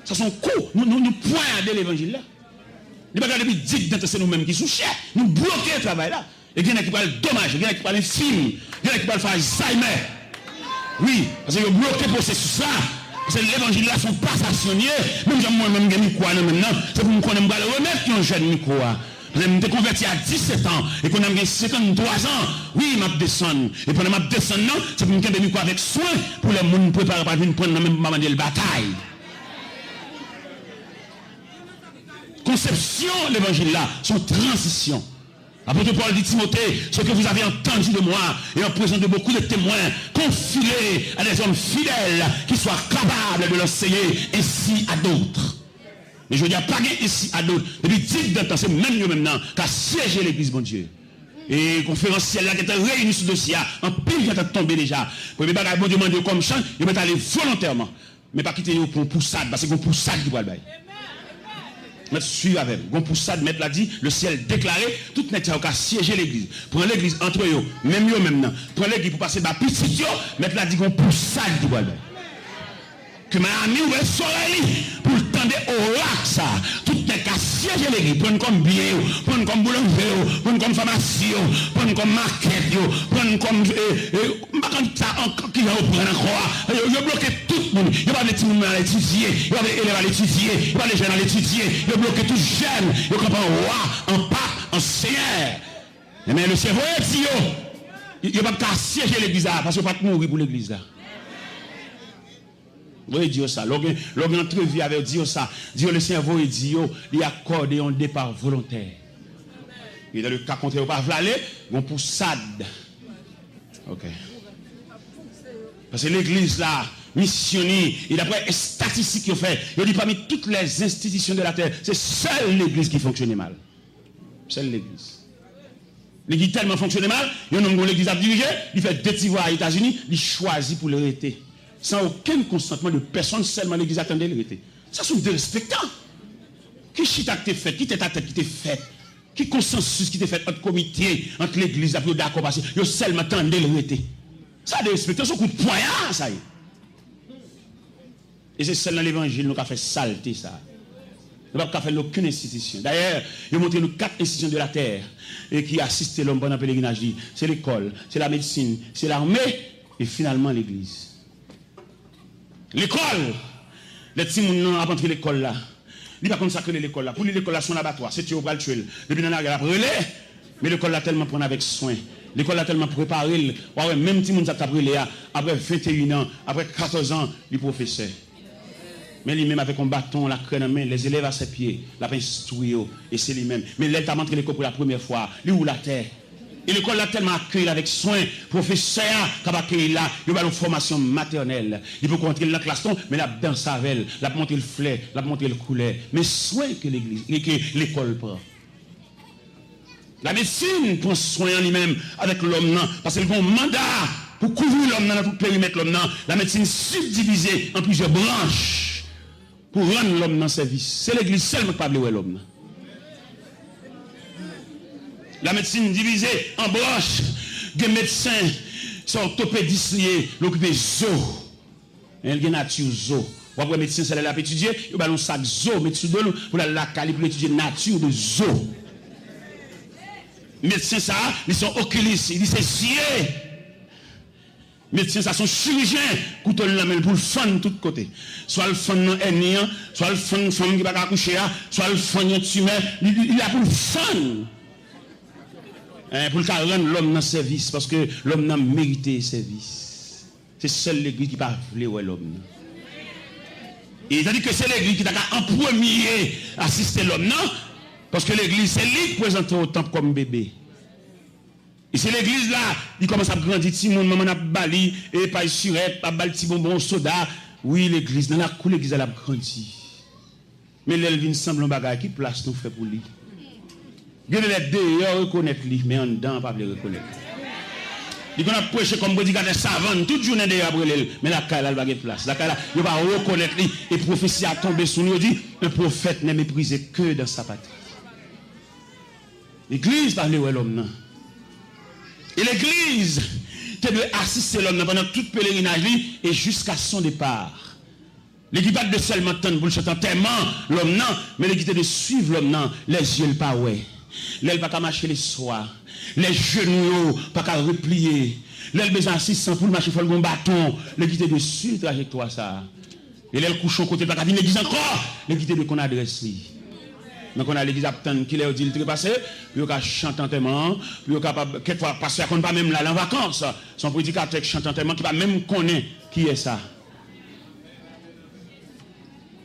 ça sont cours nous pointer l'évangile là. Il n'y a pas de dire que c'est nous-mêmes qui sommes chers. Nous bloquons le travail là. Et il y en a qui parlent dommage, il y en a qui parlent infime, il y en a qui parlent faire Alzheimer. Oui, parce que vous bloquez le processus là. Parce que l'évangile là sont pas stationnés. Même moi-même, je suis maintenant. C'est pour me connaître, je vais remettre un jeune micro. Je me converti à 17 ans et qu'on a 53 ans. Oui, je descends. Et pendant que je descends, c'est pour me faire micro avec soin pour les gens préparer pour venir prendre même la bataille. Conception de l'évangile là, son transition. Apôtre Paul dit Timothée, ce que vous avez entendu de moi et en présence de beaucoup de témoins, confiez à des hommes fidèles qui soient capables de l'enseigner ainsi à d'autres. Mais je dis pas ici à d'autres. Depuis 10 temps, c'est même nous maintenant qu'à siéger l'église, mon Dieu. Et conférenciel là qui était réuni sur ce dossier, en pile qui est tombé déjà. Pour les bagages, bon Dieu, mon Dieu, comme chant, ils vont aller volontairement. Mais pas quitter pour une poussade, parce que c'est une poussade qui va le bailler. Mettre suivre avec. Gon pour ça, mettre l'a dit, le ciel déclaré, tout n'est qu'à siéger l'église. Prendre l'église entre eux, même eux maintenant. Prendre l'église pour passer par petit yo, mettre l'a dit gon pour ça du bois. Que ma amie ou le soleil pour tendre au lac ça. Tout n'est qu'à siéger l'église. Prendre comme bien, prendre comme boulanger, prendre comme pharmacie, prendre comme market, prendre comme ça qui va prendre encore. Yo bloqué tout le monde. Il va les petits à l'étudier, il va les élèves à l'étudier, il va les jeunes à l'étudier, il va bloquer tout jeune, il va en roi, en pape, en seigneur. Mais le cerveau est dit il va pas siéger l'église là parce qu'il va pas mourir pour l'église là. Oui, Dieu ça. Lorsqu'on entrevue avec Dieu ça, Dieu le cerveau il dit il accorde un départ volontaire. Et dans le cas contraire, pas aller, on poussade. OK. Parce que l'église là, missionnaire, et d'après les statistiques qu'il fait, il dit parmi toutes les institutions de la terre, c'est seule l'église qui fonctionne mal. C'est l'église. L'église tellement fonctionne mal, il y a un homme dont l'église a dirigé, il fait 2 petits voix aux États-Unis, il choisit pour l'arrêter. Sans aucun consentement de personne, seulement l'église attendait l'arrêter. Ça, c'est des respectants. Qui chita qui t'est fait, qui t'est ta tête qui t'est fait, qui consensus qui t'est fait entre comité, entre l'église, après d'accord, parce que vous seulement attendez l'arrêter. Ça, des respectants, c'est un coup de poignard, ça y est. Et c'est seulement l'évangile qui a fait saleté ça. Il n'a pas fait aucune institution. D'ailleurs, il a montré nous 4 institutions de la terre et qui assistent l'homme pendant le pèlerinage. C'est l'école, c'est la médecine, c'est l'armée et finalement l'église. L'école, les petits gens ont entré l'école là. Il n'a pas consacré l'école là. Pour lui, l'école là, son abattoir. C'est tu au bras le tuer. Depuis dans la guerre, après relais. Mais l'école là tellement prendre avec soin. L'école là tellement préparé. Ouais, même si moun après 21 ans, après 14 ans, le professeur. Mais lui-même avec un bâton, la crème en main, les élèves à ses pieds, la pince instruit, et c'est lui-même. Mais là, il t'a montré l'école pour la première fois. Lui ou la terre. Et l'école l'a tellement accueilli avec soin. Professeur, qui a accueilli là, il a une formation maternelle. Il peut rentrer dans la classe, mais là, dans sa velle, il a montré le fleur, il a montré le couleur. Mais soin que l'église, que l'école prend. La médecine prend soin en lui-même avec l'homme, parce qu'il a un mandat pour couvrir l'homme dans tout le périmètre l'homme. La médecine subdivisée en plusieurs branches. Pour rendre l'homme dans service. C'est l'église seulement qui parle de l'homme. La médecine divisée en branches. Des médecins sont orthopédistes liés, l'occupé zo. Il y a nature zo. Après médecin, c'est là pour étudier, il y a un sac zo, médecin de l'eau, pour la cali pour étudier nature de zo. Médecin ça, ils sont oculistes, ils disent c'est yeux. Médecin, ça sont chirurgiens, couteau la main pour le fan de tous côtés. Soit le fan dans hernie, soit le fan femme qui va accoucher, soit le fan tumeur, il a pour le fan. Pour le rendre l'homme dans service, parce que l'homme n'a mérité service. C'est seule l'église qui va vouloir l'homme. Et il a dit que c'est l'église qui a en premier assister l'homme, non? Parce que l'église, c'est lui qui présente au temple comme bébé. Et c'est l'église là, il commence à grandir, si mon maman a bali, et pas surette, pas bali, petit bonbon, soda. Oui, l'église, dans la cour, l'église, elle a grandi. Mais elle vient semble un bagage qui place nous fait pour lui. Il y a les deux, reconnaître lui, mais en dedans, pas le reconnaître. Il a prêché comme bodyguard savant, toute journée d'ailleurs après elle, mais la caille, elle va gagner place. La caille, il va reconnaître lui, et prophétie a tombé sur nous, dit, un prophète n'est méprisé que dans sa patrie. L'église parle de l'homme, et l'église te doit assister l'homme pendant toute pèlerinage et jusqu'à son départ. L'église pas de seulement attendre pour le chanter tellement l'homme non, mais l'église de suivre l'homme non, les yeux le pas ouais. L'aile pas qu'à marcher les soirs, les genoux pas qu'à replier, l'aile besoin assistant pour marcher faut le bon bâton, l'église de suivre trajectoire ça. Et l'aile couche au côté pas qu'à venir l'église encore, l'église de qu'on adresse lui. Donc on a l'église attend qu'il ait dit le trépassé, puis on a chanté tellement, puis on capable quelquefois passer à qu'on pas même là en vacances, son prédicateur chante tellement qui pas même connaître qui est ça.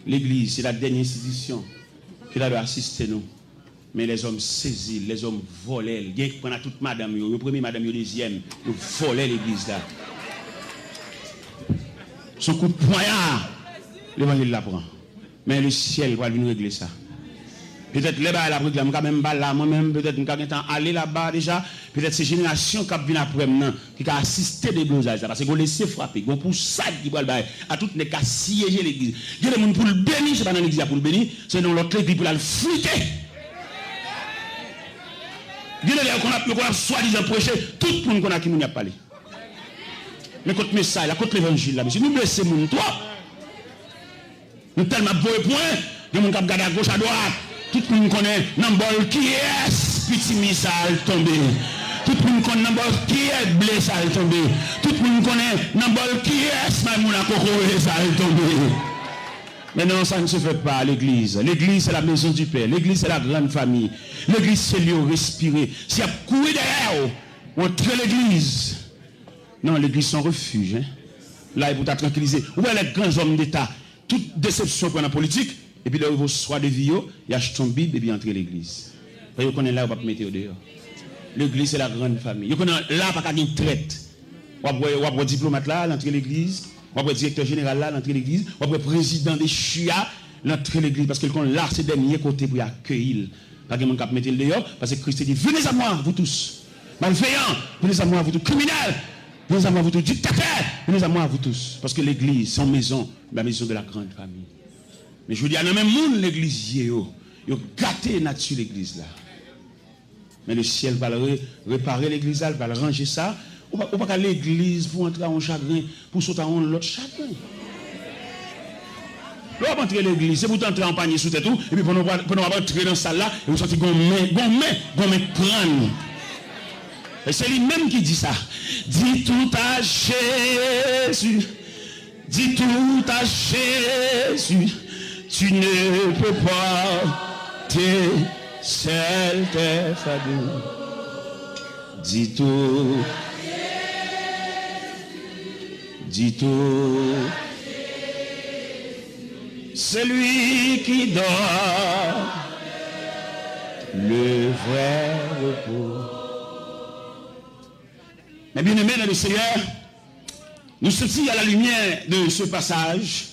L'église c'est la dernière institution qui doit assister nous. Mais les hommes saisis, les hommes volent, ils prennent toute madame, le premier madame, le deuxième, ils volent l'église là. Son coup de poignard, l'évangile l'apprend. Mais le ciel va venir régler ça. Peut-être les bas la réclame quand même là moi-même peut-être nous avons temps aller là-bas déjà peut-être ces générations qui viennent après maintenant qui a assisté des blosages parce qu'on laisse frapper on pour ça qui va à toutes les cas siéger l'église il y a des gens pour le bénir c'est pas dans l'église pour le bénir c'est dans l'autre église pour le flûter il y a des gens qu'on a soi-disant prêché tout le monde qu'on a qui nous a parlé mais contre message là contre l'évangile là monsieur nous blessons mon toi nous tellement beau point des gens qui regardent à gauche à droite. Tout le monde connaît Nambol qui est petit missile tombé. Tout le monde connaît Nambol qui est blessé tombé. Tout le monde connaît Nambol qui est Maimouna Koko et tombé. Mais non, ça ne se fait pas à l'église. L'église, c'est la maison du Père. L'église, c'est la grande famille. L'église, c'est lieu respirer. S'il y a couru derrière, on tue l'église. Non, l'église, c'est un refuge. Hein. Là, il faut tranquilliser. Où est les grands hommes d'État? Toute déception pour la politique. Et puis là, vous soir de vie, il achète son Bible et puis entre l'église. Vous connaissez là, vous ne pouvez pas mettre dehors. L'église, c'est la grande famille. Vous connaissez là, pas qu'à une traite. Vous avez un diplomate là, l'entrée l'église. Vous avez un directeur général là, l'entrée l'église. Vous avez un président des chia, l'entrée l'église. Parce que là, c'est le dernier côté pour accueillir. Pas de monde qui mettre le dehors, parce que Christ dit, venez à moi, vous tous. Malveillants, venez à moi, vous tous. Criminels, venez à moi, vous tous. Dictateurs, venez à moi, vous tous. Parce que l'église, son maison, la maison de la grande famille. Mais je vous dis, il y a même monde, l'église, il a gâté nature l'église là. Mais le ciel va réparer l'église là, va ranger ça. Ou pas l'église pour entrer en chagrin, pour sauter en l'autre chagrin. Vous va entrer l'église, c'est pour entrer en panier sous tête tout, et puis pour nous entrer dans ça là, et vous sortez gommé prendre. Et c'est lui-même qui dit ça. Dis tout à Jésus. Dis tout à Jésus. Tu ne peux pas te seul tes fardeaux. Dis tout. Dis tout. Celui qui donne le vrai repos. Mais bien aimé dans le Seigneur, nous sommes à la lumière de ce passage.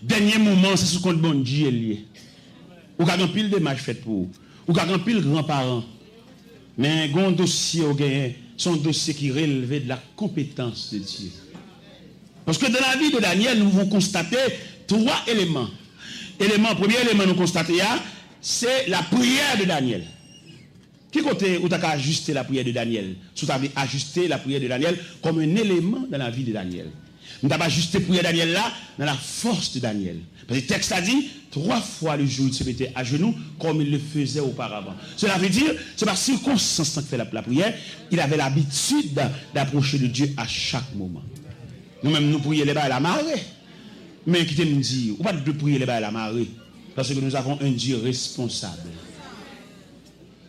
Dernier moment, c'est ce qu'on bon Dieu est lié. Ou qu'a pile de matchs fait pour ou qu'a pile grands-parents. Mais un dossier au gagné, son dossier qui relevait de la compétence de Dieu. Parce que dans la vie de Daniel, nous avons constaté 3 éléments. Premier élément nous constater, c'est la prière de Daniel. Qui côté où tu as ajusté la prière de Daniel? Tu as ajusté la prière de Daniel comme un élément dans la vie de Daniel. Nous avons ajusté la prière de Daniel là dans la force de Daniel. Parce que le texte a dit 3 fois le jour il se mettait à genoux comme il le faisait auparavant. Cela veut dire, c'est par circonstance qu'il fait la prière, il avait l'habitude d'approcher de Dieu à chaque moment. Nous-mêmes nous prions les bas à la marée. Mais qui te nous dit, ou pas de prier les bas à la marée, parce que nous avons un Dieu responsable.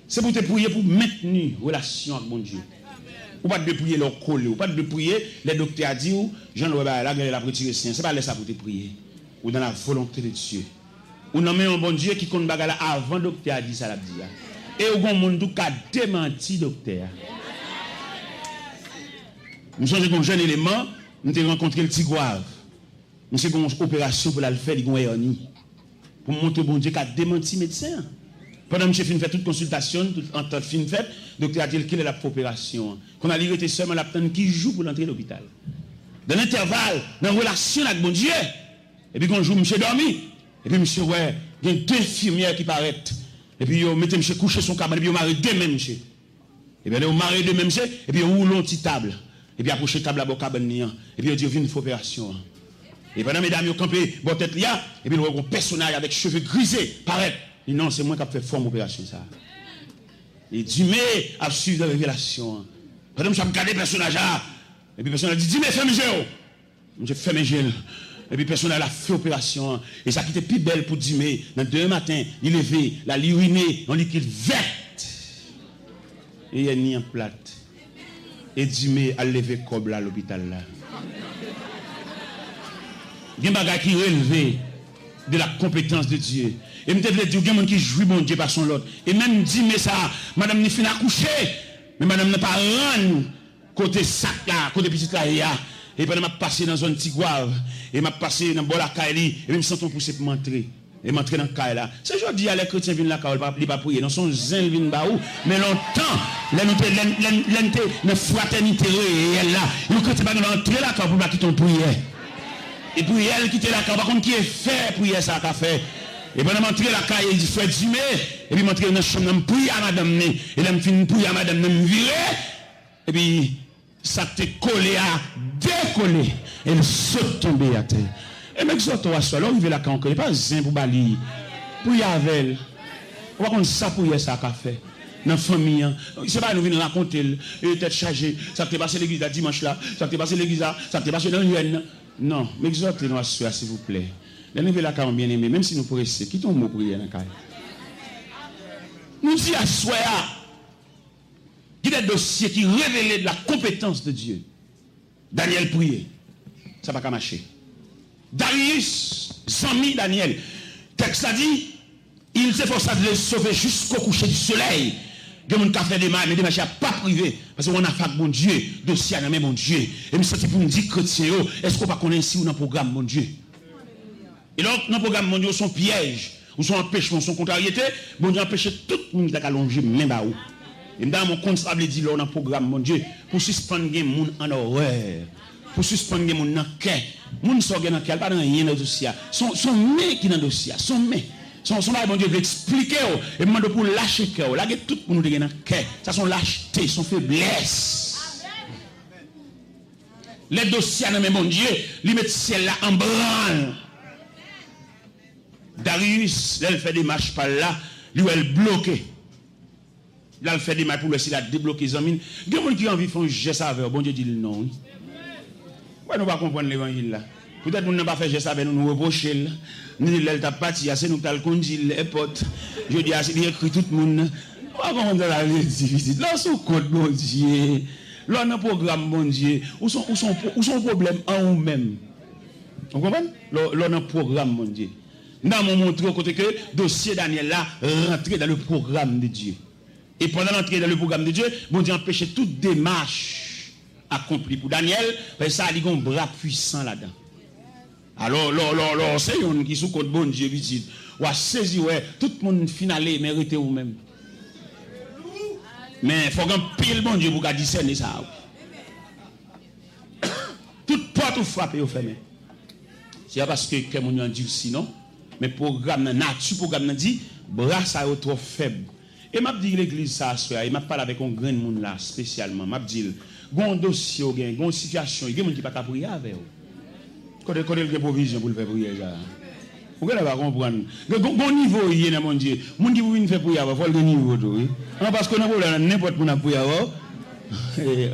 C'est pour te prier pour maintenir relation avec mon Dieu. Ou pas de prier leur coller, ou pas de prier les docteurs a dit, Jean-Louis la gueule la retirer sien. C'est pas ça pour te prier. Ou dans la volonté de Dieu. Ou non mais un bon Dieu qui compte bagarre avant docteur a dit ça la dit. Et au bon monde qui a démenti docteur. Nous sommes un jeune élément, nous avons rencontré le Tigouave. Nous avons une opération pour la faire, pour montrer au bon Dieu qui a démenti médecin. Pendant que je fin fait toute consultation, toute entente fin faite, le docteur a dit qu'il est la opération. Qu'on a été seulement la peine qui joue pour l'entrée à l'hôpital. Dans l'intervalle, dans la relation avec bon Dieu, et puis quand joue, monsieur dormi, et puis monsieur, ouais, il y a 2 infirmières qui paraissent. Et puis ils mettent monsieur coucher son cabane, et puis ils marient 2 mêmes monsieur. Et bien ils marient 2 mêmes monsieur, et puis ils roulent une petite table. Et puis approcher la table à la cabane, et puis ils disent, il y a une opération. Et pendant mesdames, ils ont campé, bon tête là, et puis ils ont un personnage avec cheveux grisés, paraît. Et non, c'est moi qui ai fait forme opération ça. Et Dieu a suivi la révélation. Pendant que j'ai regardé le personnage là, et puis le personnage a dit, dis-moi, fais mes yeux. J'ai fait mes yeux. Et puis le personnage a fait opération. Et ça qui était plus belle pour Dieu, dans 2 matins, il levé, la uriné, en liquide verte. Et il y a ni en plate. Et Dieu a levé comme là à l'hôpital là. Il y a des bagages qui relèvent de la compétence de Dieu. Et je me dis, il y a des gens qui jouent mon Dieu par son lot. Et même dit, mais ça, madame n'est fini à coucher. Mais madame n'a pas rendu côté sac là, côté petit là. Et puis, je m'a passé dans une zone Tigouave. Et m'a passé dans la Kaili. Et je me sens poussé pour m'entrer. Et m'entrer dans la Kaili là. C'est aujourd'hui, les chrétiens viennent là, ils ne pas prier. Dans son zin, ils viennent là. Mais longtemps, la fraternité réelle là. Ils ne pas entrer là pour pas quitter ton prière. Et puis elle quitte la caille, par contre qui est fait pour ça qu'a fait. Et pendant m'entrer la caille, il dit fait dîmer, et puis m'entrer dans la chambre, prier à madame, et là me fin prier à madame, me virer, et puis ça t'est collé à décoller, et elle saute tomber à terre. Et même ça toi seul, on veut la caille, il pas zin pour balayer. Prier avec elle. On va contre ça pour ça qu'a fait. Dans la famille, c'est pas nous venir raconter, tête chargée, ça t'est passé l'église là dimanche là, ça t'est passé l'église là, ça t'est passé dans l'UN. Non, mais exhortez-nous à soi, s'il vous plaît. Les nouveaux la bien aimé, même si nous pressons, quittons le mot prière dans le cas. Nous disons à soi, il y a des dossiers qui révèlent de la compétence de Dieu. Daniel priait. Ça va pas marcher. Darius, Zami Daniel, texte a dit, il s'efforça de le sauver jusqu'au coucher du soleil. Il y a des gens qui fait des mal, mais des marchés pas privés. Parce qu'on a fait mon Dieu, dossier à mon Dieu. Et nous sommes pour nous dire, chrétiens, est-ce qu'on va connaître ici ou dans le programme, mon Dieu? Et donc, dans le programme, mon Dieu, son piège. ou son empêchement, son contrariété, bon Dieu empêche tout le monde qui a allongé même à où. Et dans mon compte, ça veut dire là dans le programme, mon Dieu, pour suspendre les gens en horreur, pour suspendre les gens dans le cœur. Les gens sont dans le cœur, pas dans rien dans le dossier. Son main qui est dans le dossier, son main. Son bon Dieu veut expliquer, et demande pour lâcher le cœur. Là, tout le monde est dans le cœur. Ça, son lâcheté, son faiblesse. Les dossiers, mais mon Dieu, ils mettent ciel là en branle. Darius, là, il fait des marches par là, lui, elle bloqué. Là, il fait des marches pour lui, s'il a débloqué les amis. Il y a des gens qui ont envie de faire un geste avec, bon Dieu dit non. Ouais, nous ne pas comprendre l'évangile là. Peut-être nous n'avons pas fait geste avec nous, nous reprocher. Nous disons, elle t'a parti, c'est nous qui avons conduit les potes. Je dis, il écrit tout le monde. On va comprendre la visite. Là, son code, mon Dieu. Là, on a un programme, mon Dieu. Où sont problèmes en vous-même? Vous comprenez? Là, on a un programme, mon Dieu. Nous avons montré au côté que le dossier Daniel là rentrait dans le programme de Dieu. Et pendant l'entrée dans le programme de Dieu, bon Dieu empêchait toute démarche accomplie pour Daniel, parce que ça a un bras puissant là-dedans. Alors, c'est un qui sous compte bon Dieu, visite. Ou a saisi, ouais, tout le monde finalé, mérité ou même. Mais il faut qu'un pile bon Dieu pour discerner ça. Toute porte ou frappe ou fermée. C'est parce que quelqu'un a dit sinon, mais programme nature, programme dit, bras ça est trop faible. Et m'a dit l'église ça, et m'a parlé avec un grand monde là, spécialement. M'a dit, un dossier, une situation, il y a des gens qui ne peuvent pas prier avec vous. Quand il y a une provision pour le faire prier, vous ne pas comprendre. Bon niveau, il y a mon Dieu. Mon Dieu, vous faire prier, il faut le niveau. Parce que nous avons n'importe quoi pour prier.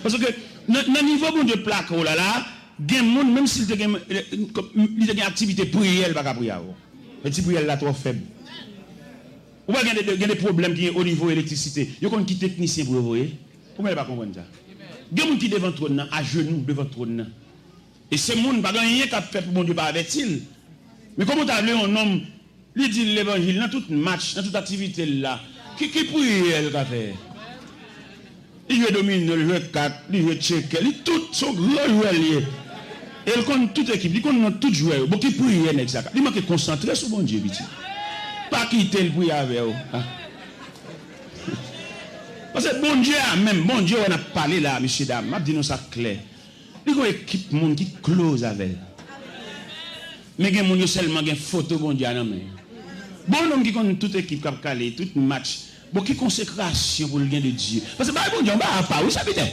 Parce que dans niveau, bon Dieu, plaque, oh là là, il y a des gens, même s'il y a une activité prière, il ne va pas prier. Mais si prière là trop faible. Ou bien il y a des problèmes qui sont au niveau de l'électricité. Il y a des techniciens pour le voir. Pourquoi il ne va pas comprendre ça? Il y a des gens qui sont devant le trône, à genoux devant le trône. Et ces gens ne pas rien qu'à faire pour mon Dieu, pas avec il. Mais comment tu as vu un homme, il dit l'évangile, dans tout match, dans toute activité là, qui prie elle qu'a fait? Il veut dominer, il veut 4, il veut checker, il tout son gros joueur lié. Et il connaît toute équipe, il connaît tout joueur. Bon, qui prie elle exact. Il manque concentrer sur mon Dieu, petit. Pas quitter le prier avec eux. Parce que bon Dieu, même bon Dieu, on a parlé là, messieurs, dames, m'a dit nous ça clair. Il y a une équipe monde qui close avec elle. Mais il y a des gens seulement qui ont photo bon Dieu à la main. Bon homme qui connaît toute équipe qui a calé, tout match. Bon qui consécration pour le bien de Dieu. Parce que bon Dieu, on va pas, oui, ça peut être.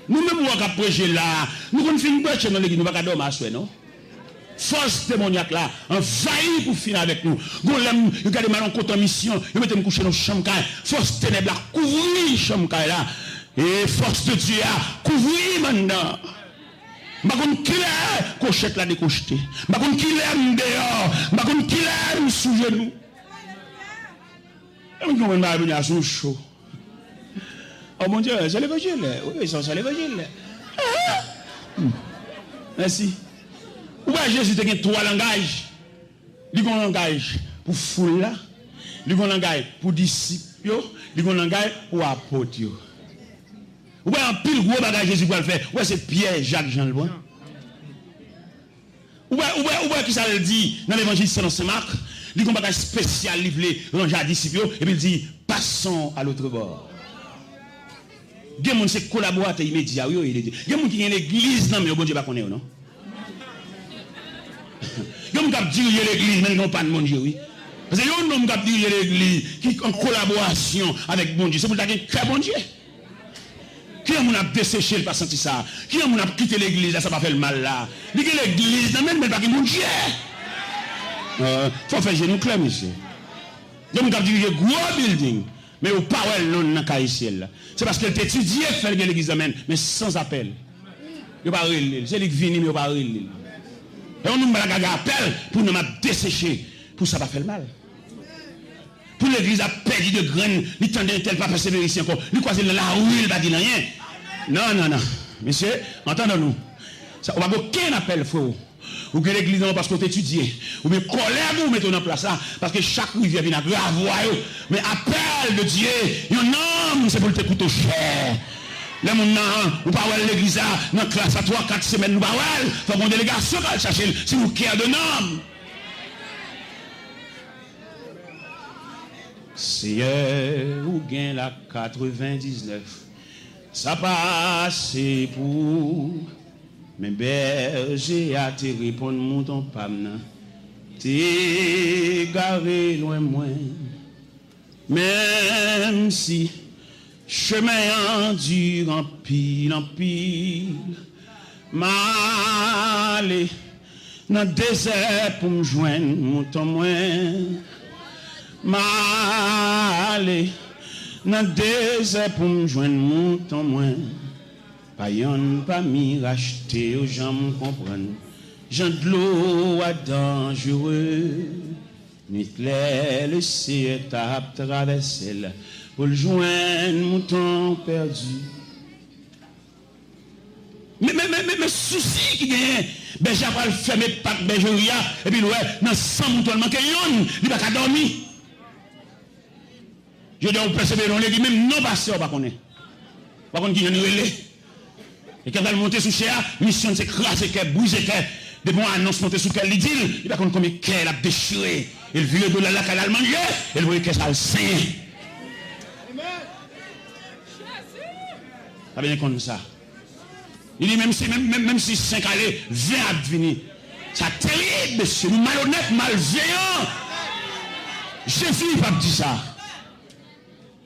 Nous-mêmes, on va prêcher là. Nous, on finit prêcher dans l'église, nous ne pouvons pas dormir à soi, non? Force démoniaque là, envahit pour finir avec nous. Vous regardez mal en compte en mission, vous mettez me coucher dans la chambre, force ténèbres là, couvrir la chambre là. Et force de Dieu a couvrir maintenant. Je ne sais pas qui est cochette là décocheté. Je ne sais pas qui est dehors. Je ne sais pas qui est sous genou. Je ne sais pas qui est sous chaud. Oh mon Dieu, c'est l'évangile. Oui, c'est l'évangile. Merci. Où est Jésus qui a 3 langages? Il y a un langage pour foule là. Il y a un langage pour disciples. Il y a un langage pour apôtres. Ou bien un pile gros bagage Jésus pour le faire. Ou bien c'est Pierre, Jacques, Jean le Bon. Ou bien qui ça le dit dans l'évangile selon Saint Marc. Il y a un bagage spécial livré ranger à disciples. Et puis il dit passons à l'autre bord. Il y a des gens qui collaborent immédiat. Il y a des gens qui ont l'église, non, mais au bon Dieu, pas qu'on est, non? Il y a des gens qui dirigent l'église, mais ils n'ont pas de mon Dieu, oui. Parce que il y a des gens qui dirigent l'église, qui sont en collaboration avec bon Dieu. C'est pour ça qu'il y a un bon Dieu. Qui a desséché, il pas senti ça? Qui a quitté l'église, ça va faire le mal là? Il y a l'église, non, mais pas que mon Dieu. Il faut faire genou clair, monsieur. Il y a des gens qui dirigent gros building. Mais au pas non dans Caïciel. C'est parce qu'elle t'étudie faire l'église mais sans appel. Il n'y a pas de c'est lui qui vient, mais il n'y a pas de et on nous a appel pour nous dessécher. Pour ça, va faire le mal. Pour l'église a perdu de graines, il tendait tel pas persévérer ici encore. Il croise dans la rue, il va dire rien. Non. Monsieur, entendons-nous. On va aucun appel, frère. Ou que l'église non parce qu'on t'étudie. Ou bien colère vous mettez en place là. Parce que chaque rivière vient à grave. Mais appel de Dieu. Un homme, c'est pour le t'écouter cher. Là, mon ou pas l'église dans la classe à 3-4 semaines, nous pas faut qu'on délégation va chercher si vous qui de nom. Seigneur, ou gain la 99. Ça passe pour mes bergers à te répondre, mon pam. T'es garé loin moins. Même si chemin endure en pile, m'aller dans le désert pour me joindre, mon temps moins. M'aller dans le désert pour me joindre, mon temps moins. Pas yon, pas mi racheter aux gens me comprennent. Jean de l'eau à dangereux. Nuit claire, le ciel tape traversé pour le joindre, mon temps perdu. Mais souci qui gagne, ben j'ai pas le fermer pas de bergeria et puis ouais, dans 100 moutons manque yon, il va pas dormir. Je dois vous percevoir dans l'église même non pasteur pas connaît. Pas connaît qui yon relé. Et quand elle monte sous cher, mission c'est craser cœur, briser cœur. De bon annonce monter sous quel dit, il va connaître combien cœur a déchiré. Il vit de la qu'elle a mangé, elle voit que ça le saint. Ça bien comme ça. Il dit même si 5 allées, 20 à venir. Ça terrible, monsieur, nous malhonnêtes, malveillants. Jésus pas dit ça.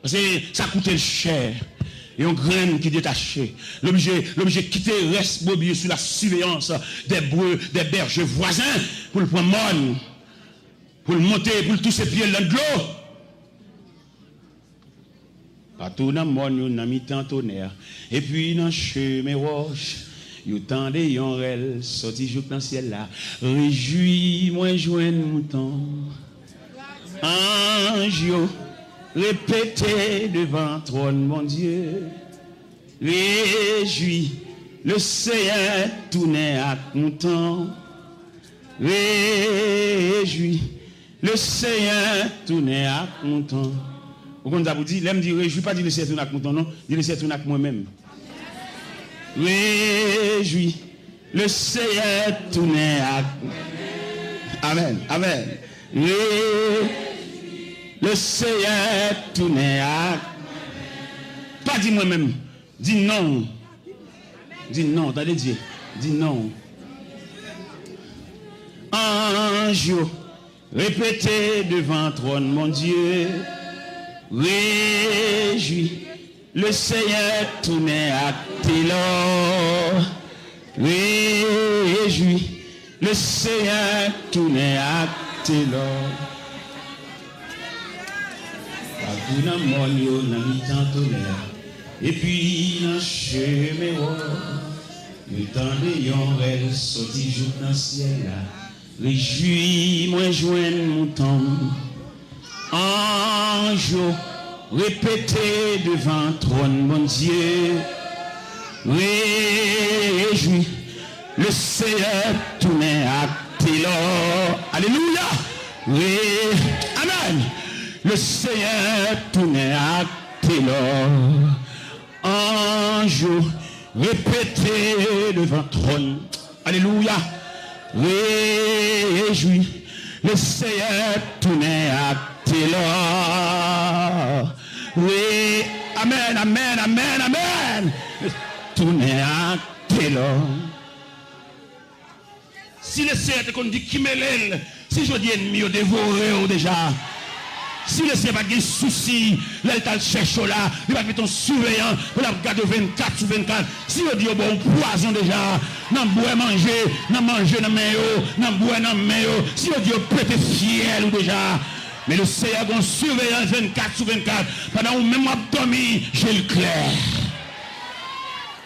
Parce que ça coûtait cher. Et on graine qui détaché. L'objet quitter reste bobier sous la surveillance des bergers voisins pour le prendre mon, pour le monter, pour le toucher pieds dans l'eau. Partout dans le monde, on a mis tant tonnerre. Et puis dans le chemin roche, il tend des yonrels, sorti jour dans le ciel là. Réjouis-moi, joindre mon temps. Ange, répétez devant trône, mon Dieu. Réjouis, le Seigneur tourne à mon temps. Réjouis, le Seigneur tourne à mon temps. Vous avez dit, l'aime dit réjouis, pas dire le Seigneur tourne à mon temps, non, dire le Seigneur tourne à moi-même. Réjouis, le Seigneur tourne à Amen, amen. Le Seigneur tourne à pas dit moi-même, dis non. Dis non, t'as dit, dis non. Ange, répétez devant trône, mon Dieu. Réjouis, le Seigneur tourne à Télor. Réjouis, le Seigneur tourne à Télor. Partout dans le monde, on a mis tant tonnerre. Et puis, dans le chemin, le temps de yon sorti jour dans le ciel là. Réjouis-moi, joindre mon temps. Ange, répétez devant trône, mon Dieu. Réjouis, le Seigneur tourne à Télor. Alléluia. Amen. Le Seigneur tourne à Télor. Ange, répétez devant trône. Alléluia. Réjouis, le Seigneur tourne à Télor. Oui, amen, amen, amen, amen. Tourne à Télor. Si le Seigneur te dit qui me l'aile, si je dis ennemi au dévoré déjà. Si le Seigneur n'a pas de souci, là, il cherche là, il va mettre ton surveillant pour la garder 24 sur 24. Si on dit, bon, poison déjà, non, boire manger, non, manger dans main, non, boire dans main, si on dit, péter fiel ou déjà. Mais le Seigneur a un surveillant 24 sur 24. Pendant où même dormi, j'ai le clair.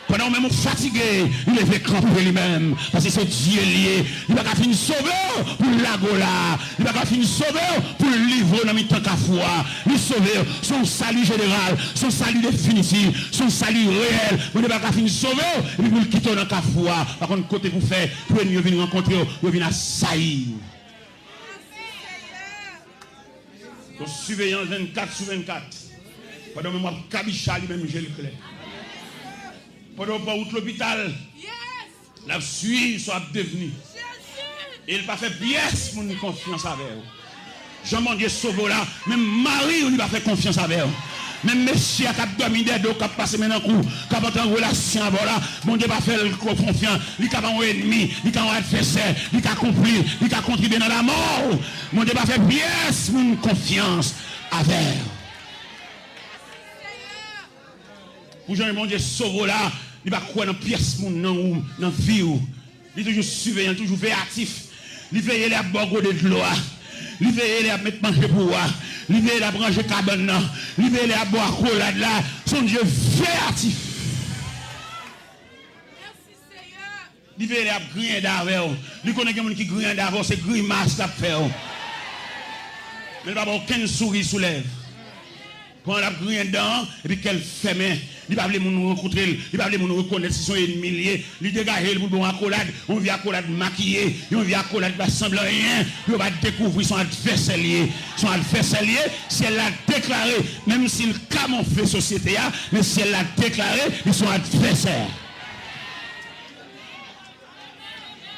Pendant même fatigué, il est fait camper lui-même. Parce que c'est Dieu lié. Il va finir sauveur pour l'agola. Il va finir sauveur pour le livre dans le temps qu'à foi. Le sauveur, son salut général, son salut définitif, son salut réel. Il va finir sauveur et puis vous le quittez dans la foi. Par contre, côté vous faites, pour venir rencontrer, vous venez à saillir. Donc, surveillant 24 sur 24. Pendant même moi, Kabicha lui-même, j'ai le clair. Pendant que vous l'hôpital, la suite soit devenue. Il n'a pas fait pièce pour une confiance avec vous. Jean mon Dieu sauve là. Même Marie, on lui va faire confiance avec elle. Même monsieur qui a dormi des dos, qui a passé maintenant coup, qui a en relation avec là, mon Dieu va faire confiance, il a un ennemi, il a un adversaire, il a compris, il a contribué dans la mort. Mon Dieu va faire pièce, mon confiance avec. Pour Jean mon Dieu sauve là, il va croire dans pièce, dans la vie. Il est toujours surveillant, toujours véatif. Il veille les bords de l'eau. Il veille les mettre manger pour moi. Il veille les brancher cabane. Il veille les boire collade là. Son Dieu véatif. Merci Seigneur. Il veille les grien d'avant. Il connaît quelqu'un qui grien d'avant, c'est grimace à faire. Mais il n'y a pas aucun sourire sous lèvres. Quand on a grien dedans, et puis qu'elle fait main. Il va nous rencontrer, il va nous reconnaître si son ennemi, il dégage pour bon accolade, on vient accolade maquillé, on vient accolade va sembler rien, on va découvrir son adversaire lié. Son adversaire lié, si elle l'a déclaré, même s'il camoufle société, mais si elle l'a déclaré, ils sont adversaires.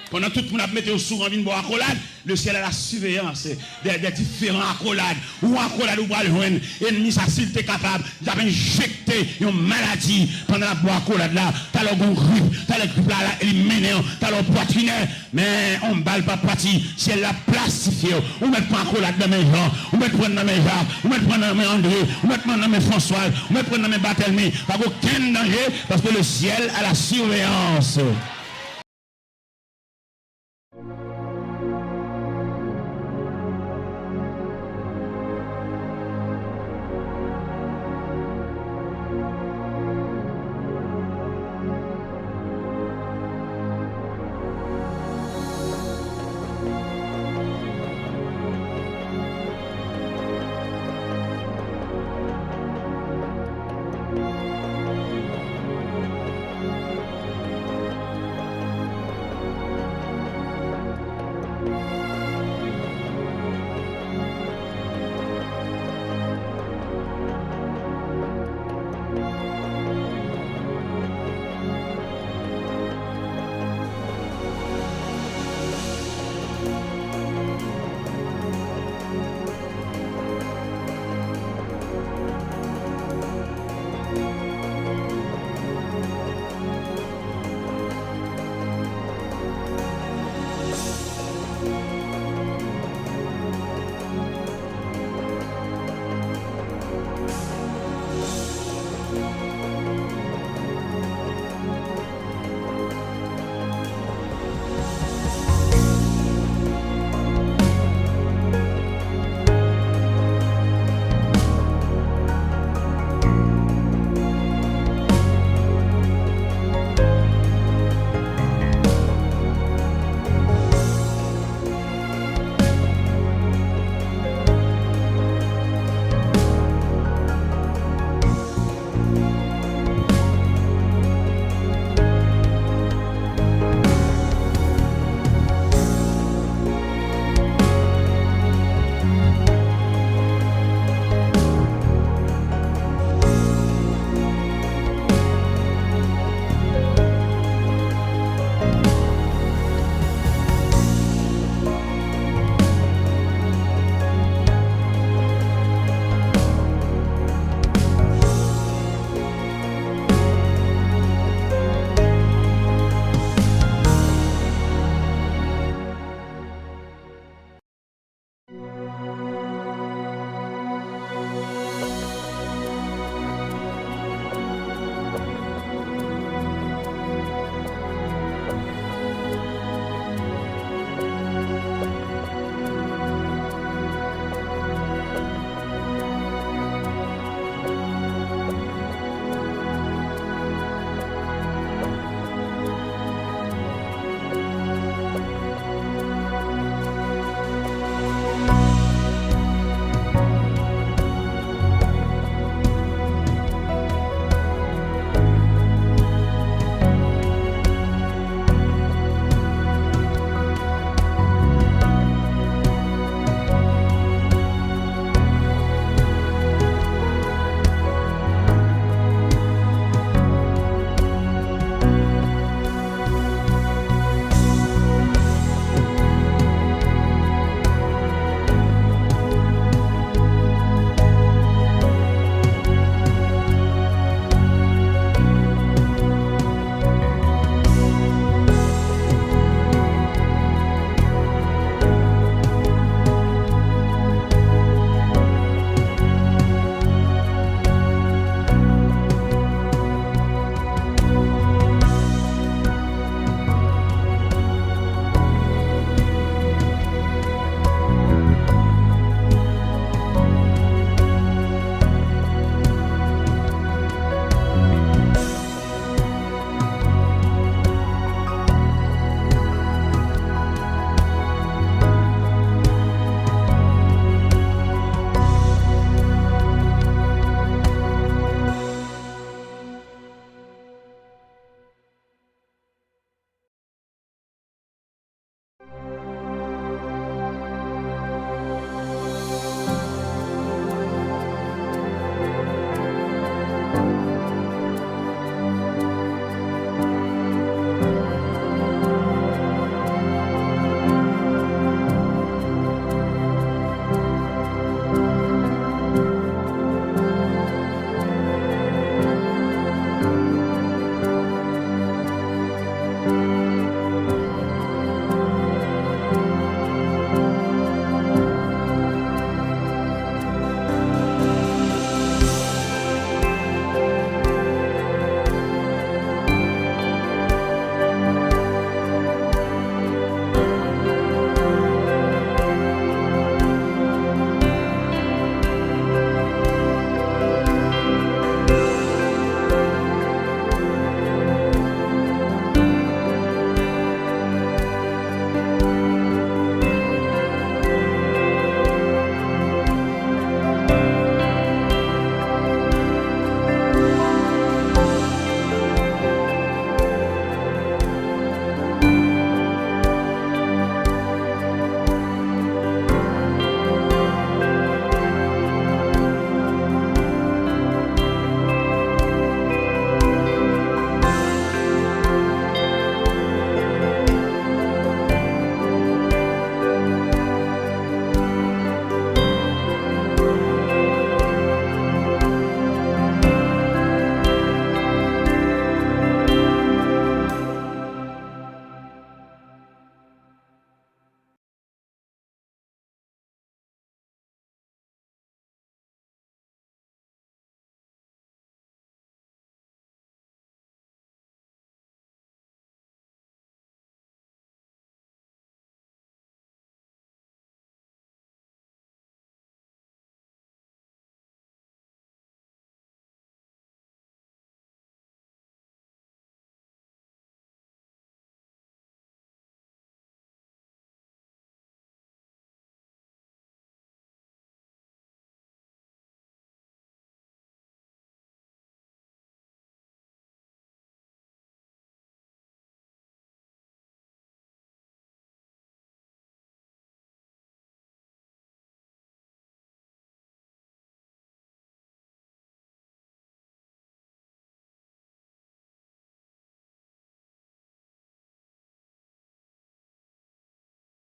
Pendant tout le monde a mis au sourd en vie de boire accolade, le ciel a la surveillance des différents accolades. Ou accolade ou pas le joindre. Ennemi, ça, s'il était capable, il a injecté une maladie pendant la boire accolade là. T'as le grippe, t'as le grippe là, éliminé, t'as le poitrinaire. Mais on ne balle pas parti. Si elle l'a plastifié, on met pas accolade dans mes gens, on met prendre dans mes gens, on met prendre dans mes André, on met prendre dans mes François, on met prendre dans mes Barthélemy. Pas aucun danger parce que le ciel a la surveillance.